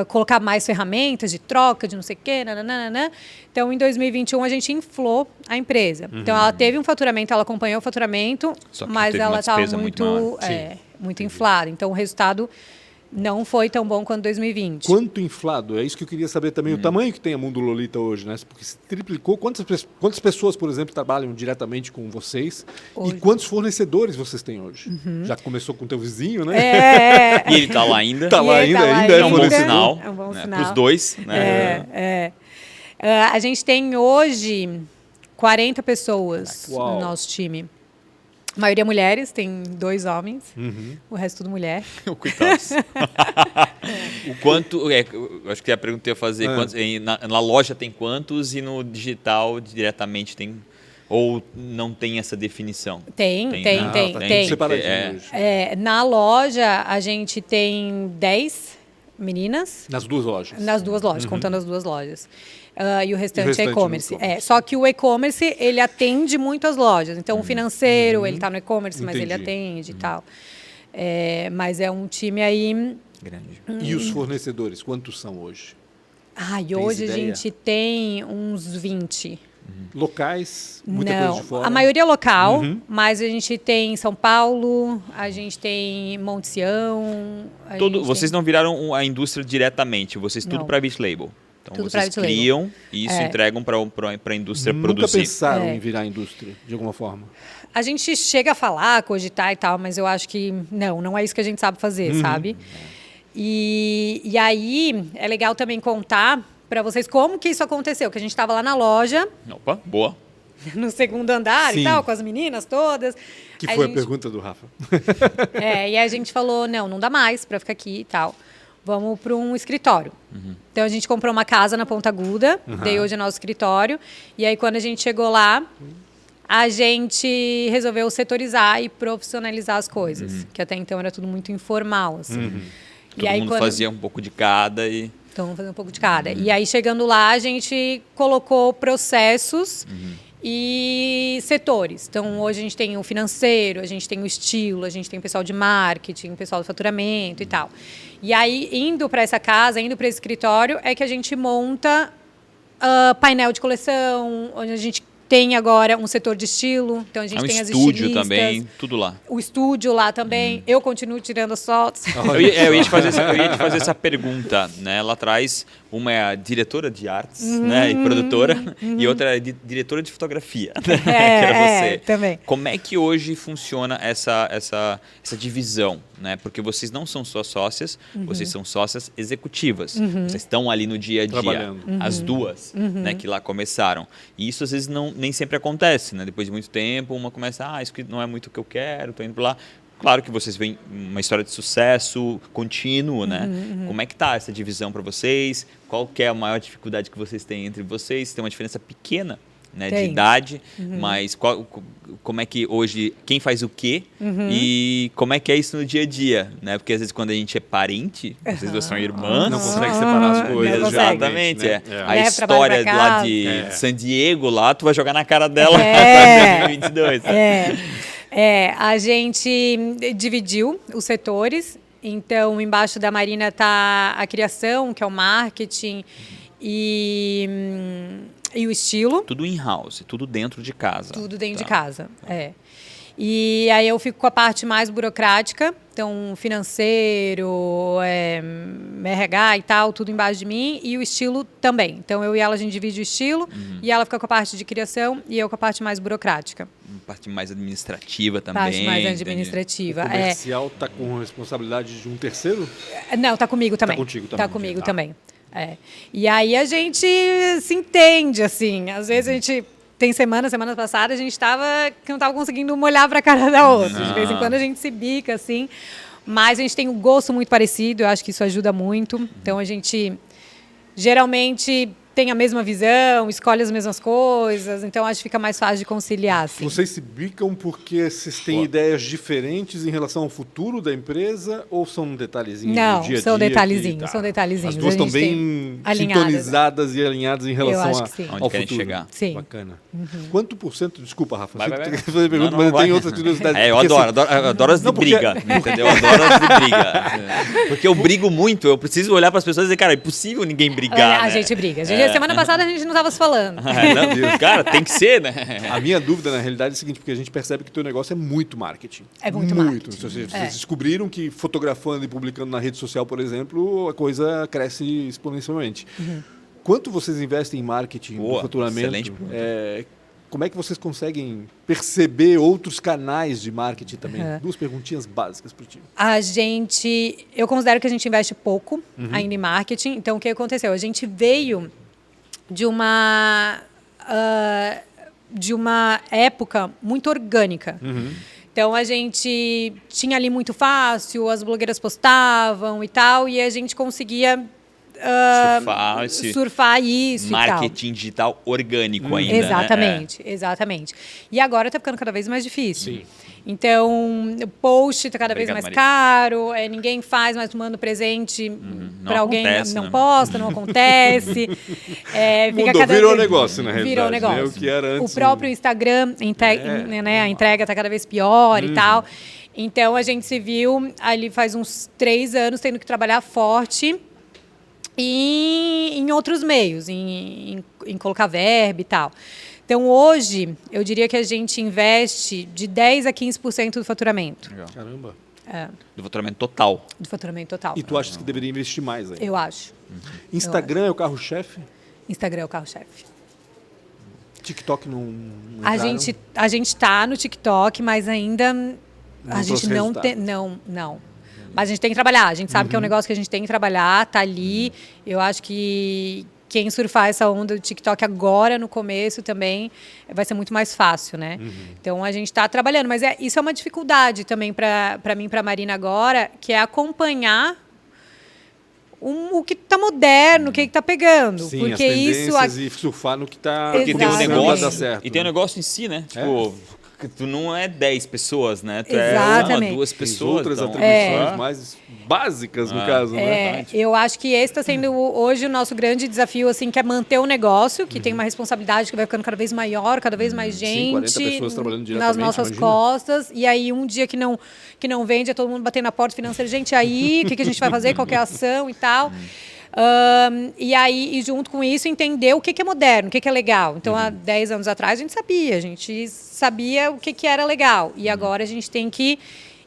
colocar mais ferramentas de troca, de não sei o quê, nananana. Então, em 2021, a gente inflou a empresa. Então, ela teve um faturamento, ela acompanhou o faturamento, mas ela estava muito inflada. Então, o resultado não foi tão bom quanto 2020. Quanto inflado? É isso que eu queria saber também. O tamanho que tem a Mundo Lolita hoje, né? Porque se triplicou. Quantas pessoas, por exemplo, trabalham diretamente com vocês? Hoje. E quantos fornecedores vocês têm hoje? Já começou com o teu vizinho, né? E ele está lá ainda. Está lá ainda. É um bom sinal. É um bom sinal. Para os dois. Né? A gente tem hoje 40 pessoas no nosso time. A maioria mulheres, tem 2 homens, o resto tudo mulher. Coitados. O quanto, eu acho que a pergunta que eu ia fazer, na loja tem quantos e no digital diretamente tem, ou não tem essa definição? Tem. Separadinho hoje. Na loja a gente tem 10 meninas. Nas 2 lojas? Nas 2 lojas, contando as 2 lojas. E o restante é e-commerce. Só que o e-commerce, ele atende muito as lojas. Então, o financeiro, ele está no e-commerce, mas ele atende e tal. Mas é um time aí... Grande. E os fornecedores, quantos são hoje? E hoje a gente tem uns 20. Locais? Muita coisa de fora? A maioria é local, mas a gente tem São Paulo, a gente tem Monte Sião... Vocês não viraram a indústria diretamente, vocês tudo private label. Então, tudo vocês criam e isso entregam para a indústria produzir. Nunca pensaram em virar indústria, de alguma forma? A gente chega a falar, cogitar e tal, mas eu acho que não é isso que a gente sabe fazer, sabe? E aí, é legal também contar para vocês como que isso aconteceu, que a gente estava lá na loja. Opa, boa. No 2º andar e tal, com as meninas todas. Que foi a pergunta do Rafa. E a gente falou, não dá mais para ficar aqui e tal. Vamos para um escritório. Então, a gente comprou uma casa na Ponta Aguda, daí hoje é nosso escritório. E aí, quando a gente chegou lá, a gente resolveu setorizar e profissionalizar as coisas. Que até então era tudo muito informal, assim. Todo mundo fazia um pouco de cada e... Então, vamos fazer um pouco de cada. E aí, chegando lá, a gente colocou processos e setores. Então, hoje a gente tem o financeiro, a gente tem o estilo, a gente tem o pessoal de marketing, o pessoal do faturamento e tal. E aí, indo para essa casa, indo para esse escritório, é que a gente monta painel de coleção, onde a gente tem agora um setor de estilo, então a gente tem as estilistas. Estúdio também, tudo lá. O estúdio lá também. Eu continuo tirando as fotos. Eu ia te fazer essa pergunta, né? Lá atrás, uma é a diretora de artes, né, e produtora, e outra é a diretora de fotografia, né, que era você. Também. Como é que hoje funciona essa divisão, né? Porque vocês não são só sócias, vocês são sócias executivas. Vocês estão ali no dia a dia, Trabalhando. as duas, né, que lá começaram. E isso às vezes nem sempre acontece, né? Depois de muito tempo, uma começa, isso aqui não é muito o que eu quero, tô indo para lá. Claro que vocês veem uma história de sucesso contínuo, né? Como é que tá essa divisão para vocês? Qual que é a maior dificuldade que vocês têm entre vocês? Tem uma diferença pequena, né, de idade, mas como é que hoje, quem faz o quê e como é que é isso no dia a dia, né? Porque às vezes quando a gente é parente, vocês duas são irmãs, Não consegue separar as coisas. Não consegue. Exatamente, né? A Leva trabalho história pra lá casa. de San Diego, lá, tu vai jogar na cara dela É. em 2022. A gente dividiu os setores. Então, embaixo da Marina está a criação, que é o marketing, e o estilo. Tudo in-house, tudo dentro de casa. Tudo dentro de casa, E aí eu fico com a parte mais burocrática, então financeiro, RH e tal, tudo embaixo de mim, e o estilo também. Então eu e ela, a gente divide o estilo, e ela fica com a parte de criação e eu com a parte mais burocrática. Parte mais administrativa também. Parte mais administrativa. O comercial está com responsabilidade de um terceiro? Não, tá comigo também. Tá contigo também. Tá comigo também. E aí a gente se entende, assim. Às vezes a gente tem semana passada, a gente que não estava conseguindo uma olhar para a cara da outra. De vez em quando a gente se bica, assim. Mas a gente tem um gosto muito parecido, eu acho que isso ajuda muito. Então a gente geralmente tem a mesma visão, escolhe as mesmas coisas, então acho que fica mais fácil de conciliar. Assim. Vocês se bicam porque vocês têm ideias diferentes em relação ao futuro da empresa ou são detalhezinhos do dia a dia? Não, são detalhezinhos, são detalhezinhos. As duas estão bem sintonizadas e alinhadas em relação ao querem futuro. chegar. Sim. Bacana. Quanto por cento, desculpa, Rafa, Vai. você quer fazer pergunta, mas tem outras curiosidades. Eu adoro as de briga, entendeu? Eu adoro as de briga. Porque eu brigo muito, eu preciso olhar para as pessoas e dizer, cara, é impossível ninguém brigar. A gente briga. Semana passada a gente não estava se falando. Cara, tem que ser, né? A minha dúvida, na realidade, é a seguinte, porque a gente percebe que o teu negócio é muito marketing. É muito marketing. Vocês descobriram que fotografando e publicando na rede social, por exemplo, a coisa cresce exponencialmente. Quanto vocês investem em marketing no faturamento? Excelente pergunta. Como é que vocês conseguem perceber outros canais de marketing também? Duas perguntinhas básicas para o time. Eu considero que a gente investe pouco ainda em marketing. Então, o que aconteceu? A gente veio de uma época muito orgânica. Então, a gente tinha ali muito fácil, as blogueiras postavam e tal, e a gente conseguia surfar isso marketing e tal. digital orgânico ainda, exatamente, exatamente. E agora está ficando cada vez mais difícil. Sim. Então, o post está cada vez mais Maria. caro, ninguém faz mais manda presente para alguém, acontece, não né? posta, não acontece. Virou negócio, na realidade. Virou negócio. Né? O que era antes. O próprio Instagram, a entrega está cada vez pior e tal. Então, a gente se viu ali faz uns 3 anos tendo que trabalhar forte em outros meios, em colocar verba e tal. Então, hoje, eu diria que a gente investe de 10% a 15% do faturamento. Legal. Caramba. Do faturamento total. Do faturamento total. E tu achas que deveria investir mais aí? Eu acho. Instagram é o carro-chefe? Instagram é o carro-chefe. TikTok não A gente está no TikTok, mas ainda a gente trouxe não tem... Não. Mas a gente tem que trabalhar. A gente sabe que é um negócio que a gente tem que trabalhar, tá ali. Eu acho que quem surfar essa onda do TikTok agora, no começo também, vai ser muito mais fácil, né? Então, a gente está trabalhando. Mas isso é uma dificuldade também para mim e para a Marina agora, que é acompanhar o que está moderno, o que está pegando. Sim, porque as tendências isso e surfar no que está Porque tem um negócio, dar certo. e tem um negócio em si, né? Tipo, tu não é 10 pessoas, né? Tu Exatamente. é 1, 2 Tem pessoas. outras então, atribuições mais básicas, no caso, né? Eu acho que esse está sendo hoje o nosso grande desafio, assim, que é manter o negócio, que tem uma responsabilidade que vai ficando cada vez maior, cada vez mais gente 40 pessoas trabalhando nas diretamente, nossas imagina. costas. E aí, um dia que não vende, é todo mundo batendo na porta financeira. Gente, aí, o que a gente vai fazer? Qual que é a ação e tal? E aí, e junto com isso, entender o que é moderno, o que é legal. Então, há 10 anos atrás, a gente sabia o que era legal. E agora a gente tem que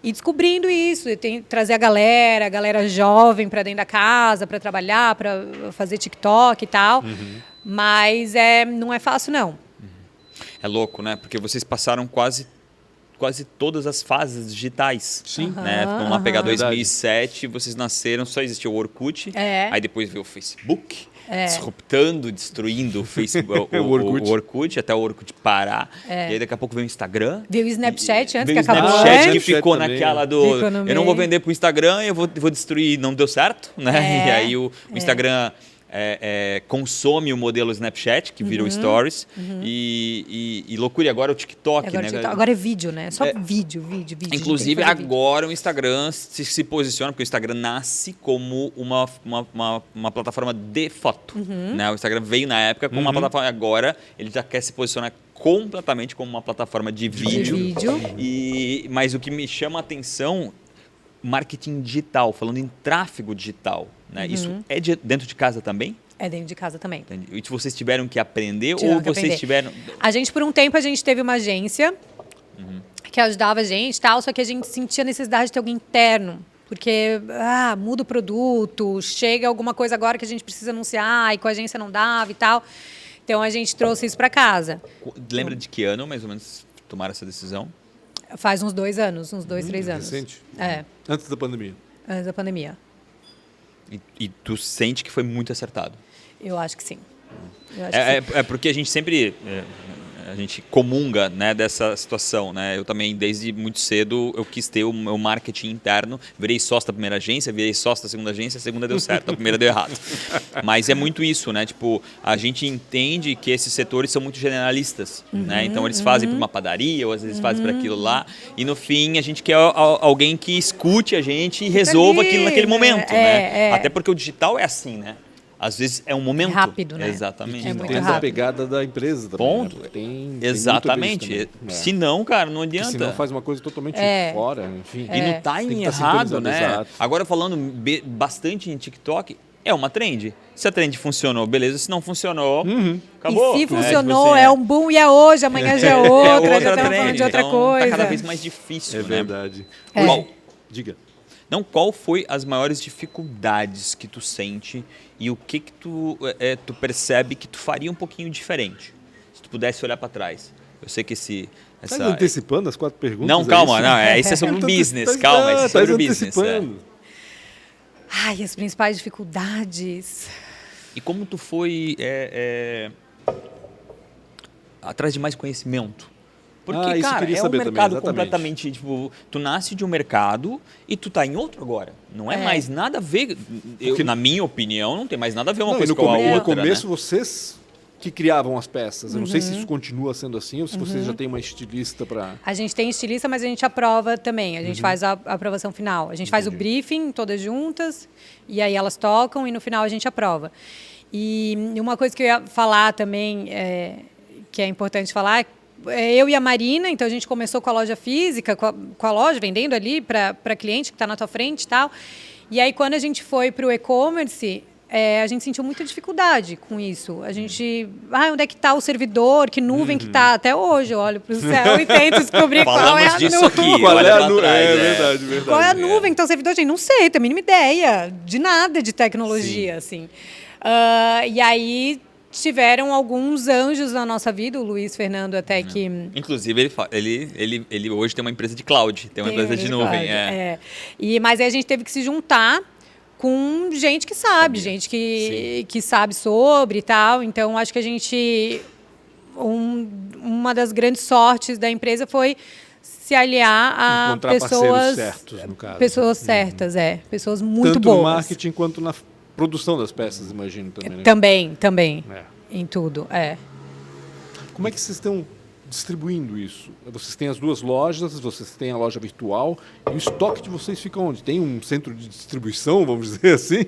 ir descobrindo isso, e trazer a galera jovem para dentro da casa, para trabalhar, para fazer TikTok e tal. Mas não é fácil, não. É louco, né? Porque vocês passaram quase todas as fases digitais. Sim. Né? Vamos lá pegar 2007, vocês nasceram, só existia o Orkut. Aí depois veio o Facebook, disruptando, destruindo o Facebook, o Orkut, até o Orkut parar. E aí daqui a pouco veio o Instagram. Veio o Snapchat antes, veio que acabou. O Snapchat que Snapchat ficou também, naquela eu não vou vender pro Instagram, eu vou destruir. Não deu certo, né? E aí o Instagram... consome o modelo Snapchat, que virou Stories, e loucura, e agora o TikTok, Agora, né? agora é vídeo, né? Só vídeo. Inclusive, agora o Instagram se posiciona, porque o Instagram nasce como uma plataforma de foto. Né? O Instagram veio na época como uma plataforma, agora ele já quer se posicionar completamente como uma plataforma de vídeo. Mas o que me chama a atenção, marketing digital, falando em tráfego digital. Né? Isso é dentro de casa também? É dentro de casa também. Entendi. E vocês tiveram que aprender ou vocês tiveram... A gente, por um tempo, a gente teve uma agência que ajudava a gente, tal, só que a gente sentia necessidade de ter alguém interno. Porque muda o produto, chega alguma coisa agora que a gente precisa anunciar e com a agência não dava e tal. Então, a gente trouxe isso para casa. Lembra de que ano, mais ou menos, tomaram essa decisão? Faz uns 2 anos, uns 2, 3 anos. Recente? É. Antes da pandemia. Antes da pandemia. E tu sente que foi muito acertado? Eu acho que sim. É porque a gente sempre... a gente comunga, né, dessa situação, né? Eu também, desde muito cedo, eu quis ter o meu marketing interno. Virei sócio da primeira agência, virei sócio da segunda agência, a segunda deu certo, a primeira deu errado. Mas é muito isso, né? Tipo, a gente entende que esses setores são muito generalistas, né? Então, eles fazem para uma padaria, ou às vezes fazem para aquilo lá. E, no fim, a gente quer alguém que escute a gente e resolva aquilo naquele momento, né? Até porque o digital é assim, né? Às vezes é um momento. É rápido, né? Exatamente. É muito Tem rápido. a pegada da empresa também. Ponto. Né? Tem Exatamente. Se não, cara, não adianta. Se não, faz uma coisa totalmente fora, enfim. E no timing errado, né? Agora, falando bastante em TikTok, é uma trend. Se a trend funcionou, beleza. Se não funcionou, acabou. E se funcionou, é um boom e é hoje, amanhã já é outra, já estamos falando de outra então, coisa. Tá cada vez mais difícil, né? Verdade. Diga. Não, qual foi as maiores dificuldades que tu sente e o que tu percebe que tu faria um pouquinho diferente? Se tu pudesse olhar para trás. Eu sei que Tá antecipando as 4 perguntas? Não, calma, isso é sobre o business. Calma, isso é sobre o business. Ai, as principais dificuldades. E como tu foi atrás de mais conhecimento? Porque, cara, é um mercado completamente, tipo, tu nasce de um mercado e tu tá em outro agora. Não é mais nada a ver, na minha opinião, não tem mais nada a ver uma coisa com a outra. No começo, vocês que criavam as peças. Eu não sei se isso continua sendo assim ou se vocês já têm uma estilista para... A gente tem estilista, mas a gente aprova também. A gente faz a aprovação final. A gente faz o briefing, todas juntas, e aí elas tocam e no final a gente aprova. E uma coisa que eu ia falar também, que é importante falar, eu e a Marina, então a gente começou com a loja física, com a loja, vendendo ali para cliente que está na tua frente e tal. E aí, quando a gente foi para o e-commerce, a gente sentiu muita dificuldade com isso. A gente... onde é que está o servidor? Que nuvem que está? Até hoje eu olho para o céu e tento descobrir qual é a nuvem. Qual é a nuvem? Verdade. Qual é a nuvem que está o servidor? Gente, não sei, tenho a mínima ideia de nada de tecnologia, assim. E aí... tiveram alguns anjos na nossa vida, o Luiz Fernando até que... Inclusive, ele hoje tem uma empresa de cloud, tem uma empresa de nuvem. Mas aí a gente teve que se juntar com gente que sabe, gente que sabe sobre e tal. Então, acho que a gente... uma das grandes sortes da empresa foi se aliar a encontrar pessoas... certos, no caso. Pessoas certas, pessoas muito Tanto boas. no marketing quanto na produção das peças, imagino também. Né? Também. Em tudo, Como é que vocês estão distribuindo isso? Vocês têm as 2 lojas, vocês têm a loja virtual, e o estoque de vocês fica onde? Tem um centro de distribuição, vamos dizer assim?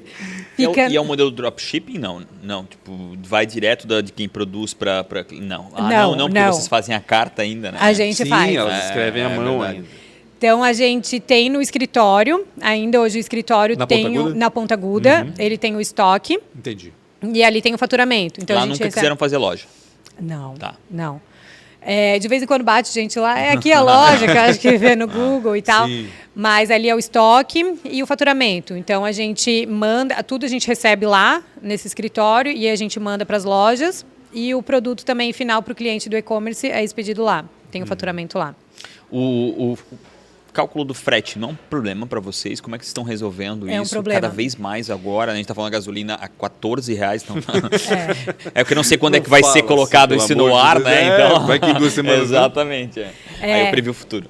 E é o modelo dropshipping? Não, tipo, vai direto de quem produz para... Não, porque vocês fazem a carta ainda, né? A gente faz. Sim, elas escrevem à mão ainda. Então, a gente tem no escritório, ainda hoje o escritório Na tem Ponta Aguda? na Ponta Aguda, ele tem o estoque Entendi. e ali tem o faturamento. Então, Lá a gente nunca recebe... quiseram fazer loja. Não, Tá. não. De vez em quando bate gente lá, aqui a loja, que eu acho que vê no Google e tal. Sim. Mas ali é o estoque e o faturamento. Então, a gente manda, tudo a gente recebe lá, nesse escritório, e a gente manda para as lojas. E o produto também final para o cliente do e-commerce é expedido lá. Tem o faturamento lá. O cálculo do frete não é um problema para vocês? Como é que vocês estão resolvendo É um isso? problema. Cada vez mais agora, a gente está falando da gasolina a R$14. Então... É porque eu não sei quando é que vai Não ser fala colocado assim, isso pelo no amor de ar, Deus. né? Então... Vai que em 2 semanas. Exatamente. Aí eu previ o futuro.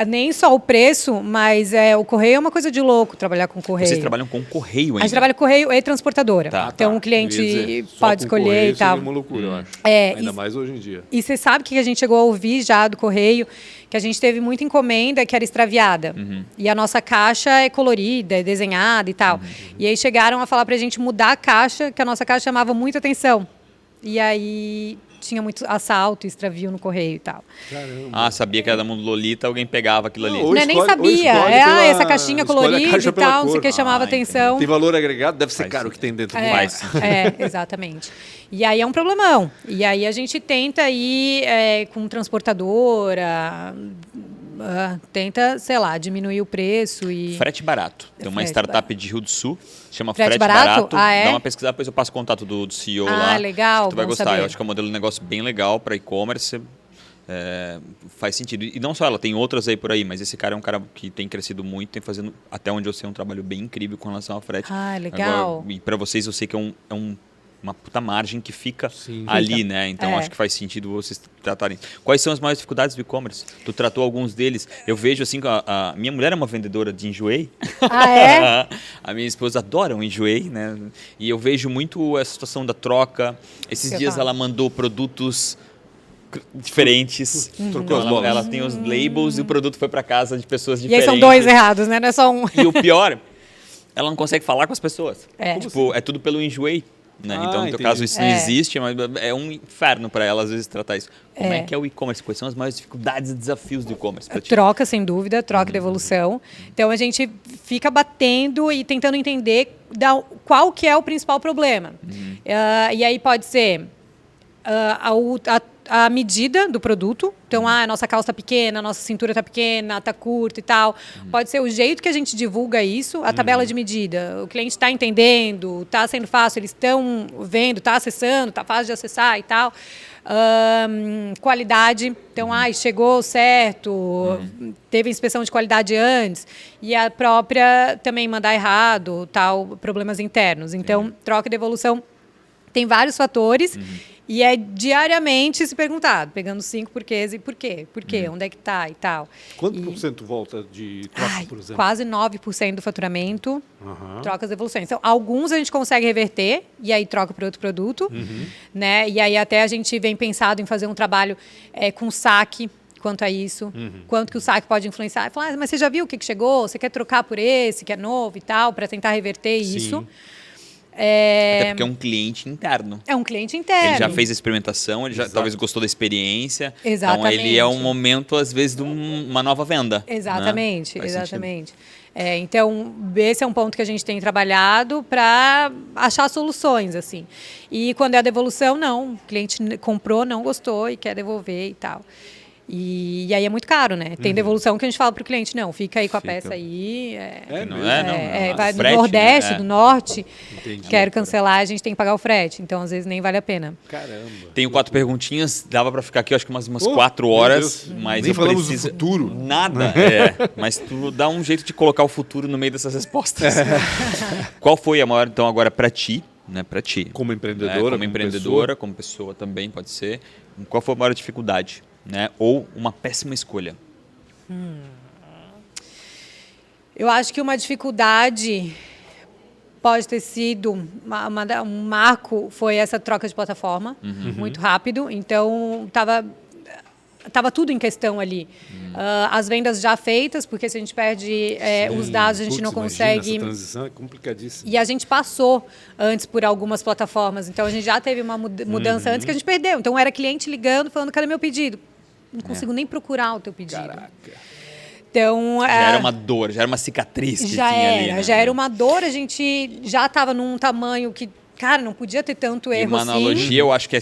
Nem só o preço, mas o correio é uma coisa de louco trabalhar com correio. Vocês trabalham com correio ainda? A gente trabalha com correio e transportadora. Tá, Então o cliente Eu ia dizer, só pode com escolher correio e tal. seria uma loucura, eu acho. Ainda mais hoje em dia. E você sabe o que a gente chegou a ouvir já do correio? Que a gente teve muita encomenda que era extraviada. E a nossa caixa é colorida, é desenhada e tal. E aí chegaram a falar pra gente mudar a caixa, que a nossa caixa chamava muita atenção. E aí tinha muito assalto, extravio no correio e tal. Caramba. Ah, sabia que era da Mundo Lolita, alguém pegava aquilo ali. Ou Não, nem escolhe- ou sabia. escolhe Essa caixinha escolhe a colorida caixa e pela tal, não sei o cor. que chamava atenção. Tem valor agregado, deve ser Faz caro o sentido. que tem dentro do Faz. Exatamente. E aí é um problemão. E aí a gente tenta ir com transportadora, tenta, sei lá, diminuir o preço e... Frete barato. Tem uma Frete startup de Rio do Sul, chama Frete Frete barato? Barato. Ah, é? Dá uma pesquisada, depois eu passo o contato do CEO lá. Ah, legal, Tu vai bom gostar. saber. Eu acho que é um modelo de negócio bem legal para e-commerce. Faz sentido. E não só ela, tem outras aí por aí, mas esse cara é um cara que tem crescido muito, tem fazendo, até onde eu sei, um trabalho bem incrível com relação ao frete. Ah, legal. Agora, e para vocês eu sei que é uma puta margem que fica Sim. ali, Fica. né? Então acho que faz sentido vocês tratarem. Quais são as maiores dificuldades do e-commerce? Tu tratou alguns deles. Eu vejo assim, a minha mulher é uma vendedora de Enjoei. Ah, é? A minha esposa adora o Enjoei, né? E eu vejo muito essa situação da troca. Esses Eu dias falo. ela mandou produtos diferentes. Trocou as Ela, bolas. ela tem os labels e o produto foi para casa de pessoas E aí diferentes. são 2 errados, né? Não é só um. E o pior, ela não consegue falar com as pessoas. É. Tipo, é tudo pelo Enjoei. Né? Ah, Então, no teu entendi. caso, isso não existe, mas é um inferno para ela, às vezes, tratar isso. Como é que é o e-commerce? Quais são as maiores dificuldades e desafios do e-commerce para ti? Troca, sem dúvida, troca de evolução. Então, a gente fica batendo e tentando entender qual que é o principal problema. E aí pode ser a medida do produto. Então, a nossa calça está pequena, a nossa cintura está pequena, está curta e tal. Pode ser o jeito que a gente divulga isso, a tabela de medida. O cliente está entendendo, está sendo fácil, eles estão vendo, está acessando, está fácil de acessar e tal. Qualidade. Então, chegou certo, teve inspeção de qualidade antes. E a própria também mandar errado, tal, problemas internos. Então, troca de evolução tem vários fatores. E é diariamente se perguntado, pegando 5 porquês e por quê? Por quê? Onde é que está e tal. Quanto por cento volta de troca, por exemplo? Quase 9% do faturamento, Aham. trocas e evoluções. Então, alguns a gente consegue reverter e aí troca para outro produto. Né? E aí até a gente vem pensado em fazer um trabalho com saque quanto a isso. Quanto que o saque pode influenciar. Falar, mas você já viu o que chegou? Você quer trocar por esse, que é novo e tal, para tentar reverter isso. Até porque é um cliente interno. É um cliente interno. Ele já fez a experimentação, ele já talvez gostou da experiência. Exatamente. Então ele é um momento, às vezes, de uma nova venda. Exatamente, Né? Faz exatamente. Então, esse é um ponto que a gente tem trabalhado para achar soluções, assim. E quando é a devolução, não. O cliente comprou, não gostou e quer devolver e tal. E aí é muito caro, né? Tem devolução que a gente fala para o cliente, não, fica aí com a peça aí. Vai do frete, Nordeste, né? do Norte, Entendi. quero cancelar, a gente tem que pagar o frete. Então, às vezes, nem vale a pena. Caramba. Tenho 4 perguntinhas, dava para ficar aqui, acho que umas Oh, 4 meu horas. Deus. Mas Nem eu falamos do preciso... futuro. Nada, mas tu dá um jeito de colocar o futuro no meio dessas respostas. Qual foi a maior, então, agora para ti? Né, para ti. Como empreendedora, Como empreendedora, como pessoa também pode ser. Qual foi a maior dificuldade? Né? Ou uma péssima escolha? Eu acho que uma dificuldade pode ter sido um marco, foi essa troca de plataforma, muito rápido. Então, estava tudo em questão ali. As vendas já feitas, porque se a gente perde os dados, a gente não consegue... Essa transição é complicadíssima. E a gente passou antes por algumas plataformas, então a gente já teve uma mudança antes que a gente perdeu. Então, era cliente ligando, falando, cadê meu pedido? Não consigo nem procurar o teu pedido. Caraca. Então, Já era uma dor, já era uma cicatriz que já tinha era, ali, né? já era uma dor, a gente já estava num tamanho que, cara, não podia ter tanto E erro uma assim. analogia, eu acho que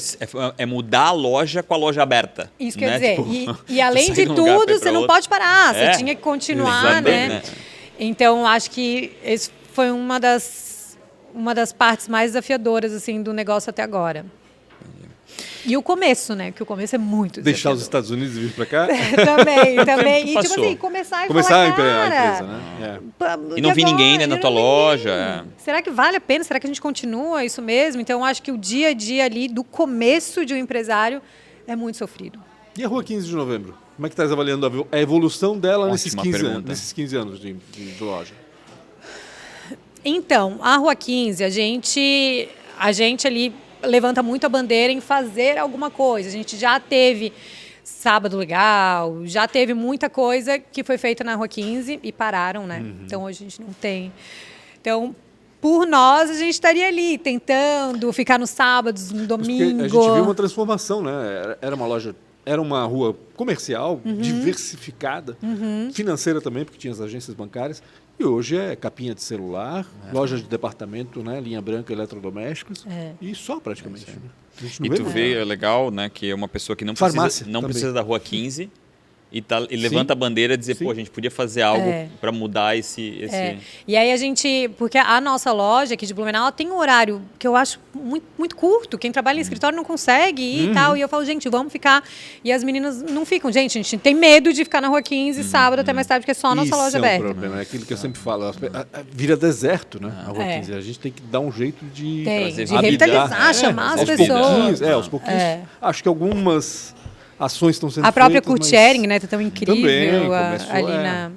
é mudar a loja com a loja aberta. Isso né? quer dizer, Tipo, e além tu de sai de um lugar pra ir tudo, pra você não outro. pode parar, É, você tinha que continuar, exatamente, né? Então, acho que esse foi uma das partes mais desafiadoras, assim, do negócio até agora. E o começo, né? Que o começo é muito Deixar os desafiador. Estados Unidos e vir para cá? Também. E, tipo Passou. assim, começar e Começar falar, a empresa, cara, né? E não vi ninguém, né, na tua loja. Será que vale a pena? Será que a gente continua isso mesmo? Então, acho que o dia a dia ali, do começo de um empresário, é muito sofrido. E a Rua 15 de Novembro? Como é que estás avaliando a evolução dela nesses Ótima 15 anos, pergunta. nesses 15 anos de loja? Então, a Rua 15, a gente ali levanta muito a bandeira em fazer alguma coisa. A gente já teve Sábado Legal, já teve muita coisa que foi feita na Rua 15 e pararam, né? Então, hoje a gente não tem. Então, por nós, a gente estaria ali tentando ficar nos sábados, no domingo. Porque a gente viu uma transformação, né? Era uma loja, era uma rua comercial, diversificada, financeira também, porque tinha as agências bancárias. E hoje é capinha de celular, loja de departamento, né? Linha branca, eletrodomésticos. E só praticamente. Né? A gente não E vê tu mais. vê, é legal, né, que é uma pessoa que não Farmácia precisa, também. da Rua 15 e levanta a bandeira e dizer, Sim. pô, a gente podia fazer algo para mudar esse... E aí a gente, porque a nossa loja aqui de Blumenau, ela tem um horário que eu acho muito, muito curto. Quem trabalha em escritório não consegue ir e tal. E eu falo, gente, vamos ficar. E as meninas não ficam. Gente, a gente tem medo de ficar na Rua 15 sábado até mais tarde, porque é só a nossa loja Isso aberta. é um problema, é aquilo que eu sempre falo. Vira deserto, né? A Rua 15. A gente tem que dar um jeito de Tem, de habitar. revitalizar, chamar as aos pessoas. pouquinhos, aos pouquinhos. Acho que algumas ações estão sendo A própria feitas, Cool Sharing, né? Tá tão incrível também começou, ali na...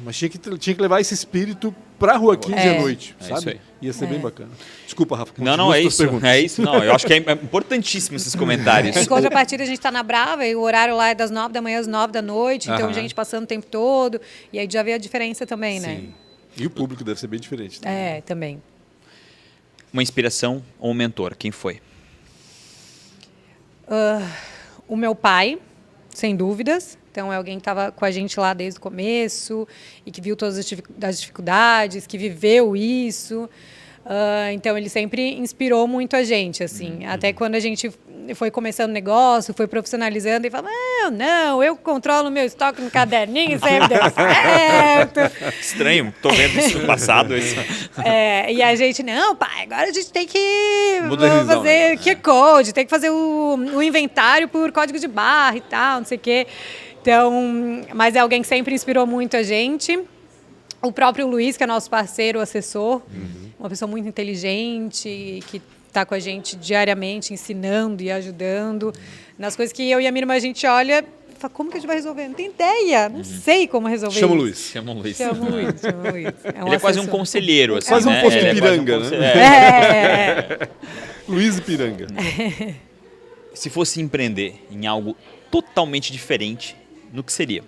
mas tinha que levar esse espírito para a Rua 15 à noite, É sabe? isso aí. Ia ser bem bacana. Desculpa, Rafa. Não, continua é as tuas isso. perguntas. É isso, não. Eu acho que é importantíssimo esses comentários. Em contrapartida, a gente está na Brava e o horário lá é das 9 da manhã às 9 da noite, então gente passando o tempo todo. E aí já vê a diferença também, né? Sim. E o público deve ser bem diferente. Né? Também. Uma inspiração ou um mentor, quem foi? O meu pai, sem dúvidas. Então, é alguém que estava com a gente lá desde o começo e que viu todas as dificuldades, que viveu isso. Então, ele sempre inspirou muito a gente, assim. Até quando a gente foi começando o negócio, foi profissionalizando, e falava, eu controlo meu estoque no caderninho, sempre deu certo. Estranho, tô vendo isso no passado. Isso. E a gente, não, pai, agora a gente tem que Modernizar, fazer QR Code, tem que fazer o inventário por código de barra e tal, não sei o quê. Então, mas é alguém que sempre inspirou muito a gente. O próprio Luiz, que é nosso parceiro, assessor, uma pessoa muito inteligente, que está com a gente diariamente, ensinando e ajudando nas coisas que eu e a minha irmã, a gente olha e fala, como que a gente vai resolver? Não tem ideia, não sei como resolver Chama o isso. Luiz. Chama o Luiz. Chama o Luiz. Ele é quase um conselheiro, assim, Quase um né? posto Ele é quase Piranga, um né? Luiz e Piranga. Se fosse empreender em algo totalmente diferente, no que seria?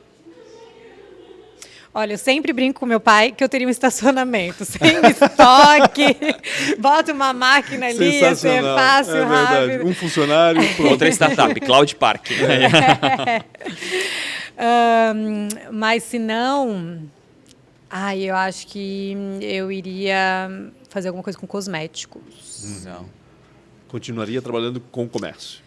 Olha, eu sempre brinco com meu pai que eu teria um estacionamento, sem estoque, bota uma máquina ali, ia ser Sensacional. fácil, É verdade. rápido. Um funcionário, pronto. Outra startup, Cloud Park. Mas se não, eu acho que eu iria fazer alguma coisa com cosméticos. Não. Continuaria trabalhando com o comércio.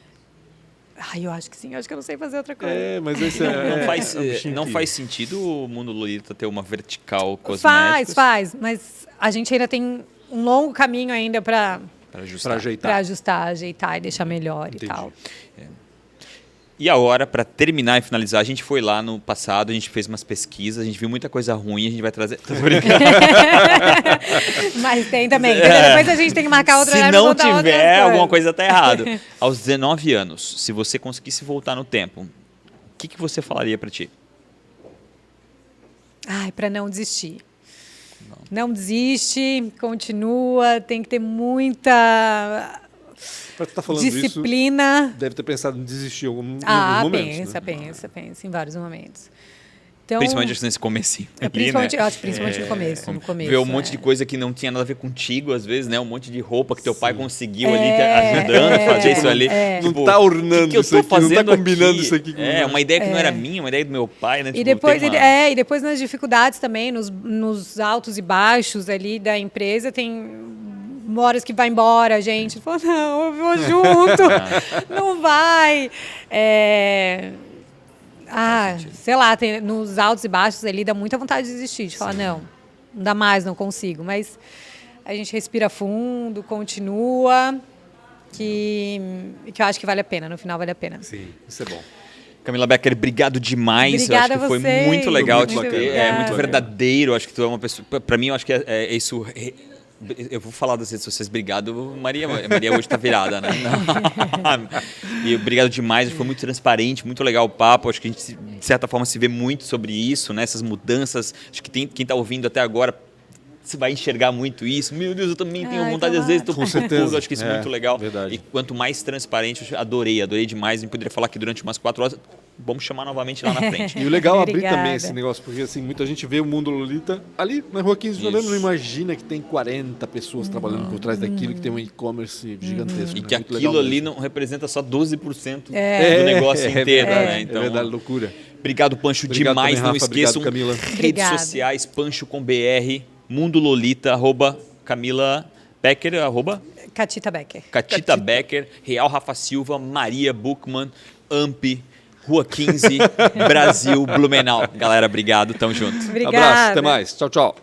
Eu acho que sim, eu acho que eu não sei fazer outra coisa. Mas esse Não faz sentido o mundo Lolita ter uma vertical cosméticos? Faz, mas a gente ainda tem um longo caminho ainda para ajustar. ajeitar e deixar melhor. Entendi. E tal. E agora, para terminar e finalizar, a gente foi lá no passado, a gente fez umas pesquisas, a gente viu muita coisa ruim, a gente vai trazer... Tô brincando. Mas tem também. Depois a gente tem que marcar outra Se live não pra contar outras tiver, coisas. alguma coisa tá errada. Aos 19 anos, se você conseguisse voltar no tempo, o que você falaria para ti? Para não desistir. Não desiste, continua, tem que ter muita Pra tu tá falando disciplina. isso, deve ter pensado em desistir em algum momento. Pensa em vários momentos. Então, Principalmente nesse comecinho. principalmente, né? eu acho que principalmente no começo. Ver um monte de coisa que não tinha nada a ver contigo, às vezes, né? Um monte de roupa que teu pai conseguiu ali, ajudando a fazer isso ali. Não tá ornando que eu isso tô aqui, não tá fazendo combinando aqui? isso aqui com Uma ideia que não era minha, uma ideia do meu pai, né? E depois nas dificuldades também, nos altos e baixos ali da empresa, tem horas que vai embora, a gente fala, não, eu vou junto, não vai. Sei lá, nos altos e baixos ali dá muita vontade de desistir, de falar, não dá mais, não consigo. Mas a gente respira fundo, continua, que eu acho que vale a pena, no final vale a pena. Sim, isso é bom. Camila Becker, obrigado demais. Obrigada eu acho que foi vocês. muito legal. Muito bacana. Muito verdadeiro. Acho que tu é uma pessoa. Para mim, eu acho que é isso. Eu vou falar das redes sociais, obrigado, Maria. Maria hoje está virada, né? E obrigado demais, foi muito transparente, muito legal o papo. Acho que a gente, de certa forma, se vê muito sobre isso, né? Essas mudanças. Acho que quem está ouvindo até agora você vai enxergar muito isso. Meu Deus, eu também tenho vontade, às vezes, com certeza. Acho que isso é muito legal. Verdade. E quanto mais transparente, eu adorei demais. A gente poderia falar aqui durante umas 4 horas. Vamos chamar novamente lá na frente. E o legal é abrir Obrigada. também esse negócio, porque assim, muita gente vê o mundo Lolita ali na rua 15 de novembro, não imagina que tem 40 pessoas trabalhando por trás daquilo, que tem um e-commerce gigantesco. E né? que Muito aquilo legal ali mesmo. não representa só 12% do negócio inteiro. Verdade, Né? Então, é verdade, loucura. Obrigado, Pancho, Obrigado demais. também, Não Rafa, esqueçam, obrigado, Camila. redes Obrigada. sociais, Pancho com BR, Mundo Lolita, @Camila Becker, Catita Becker. Catita Becker, Real Rafa Silva, Maria Buchmann, AMP, Rua 15, Brasil, Blumenau. Galera, obrigado, tamo junto. Obrigada. Abraço, até mais. Tchau, tchau.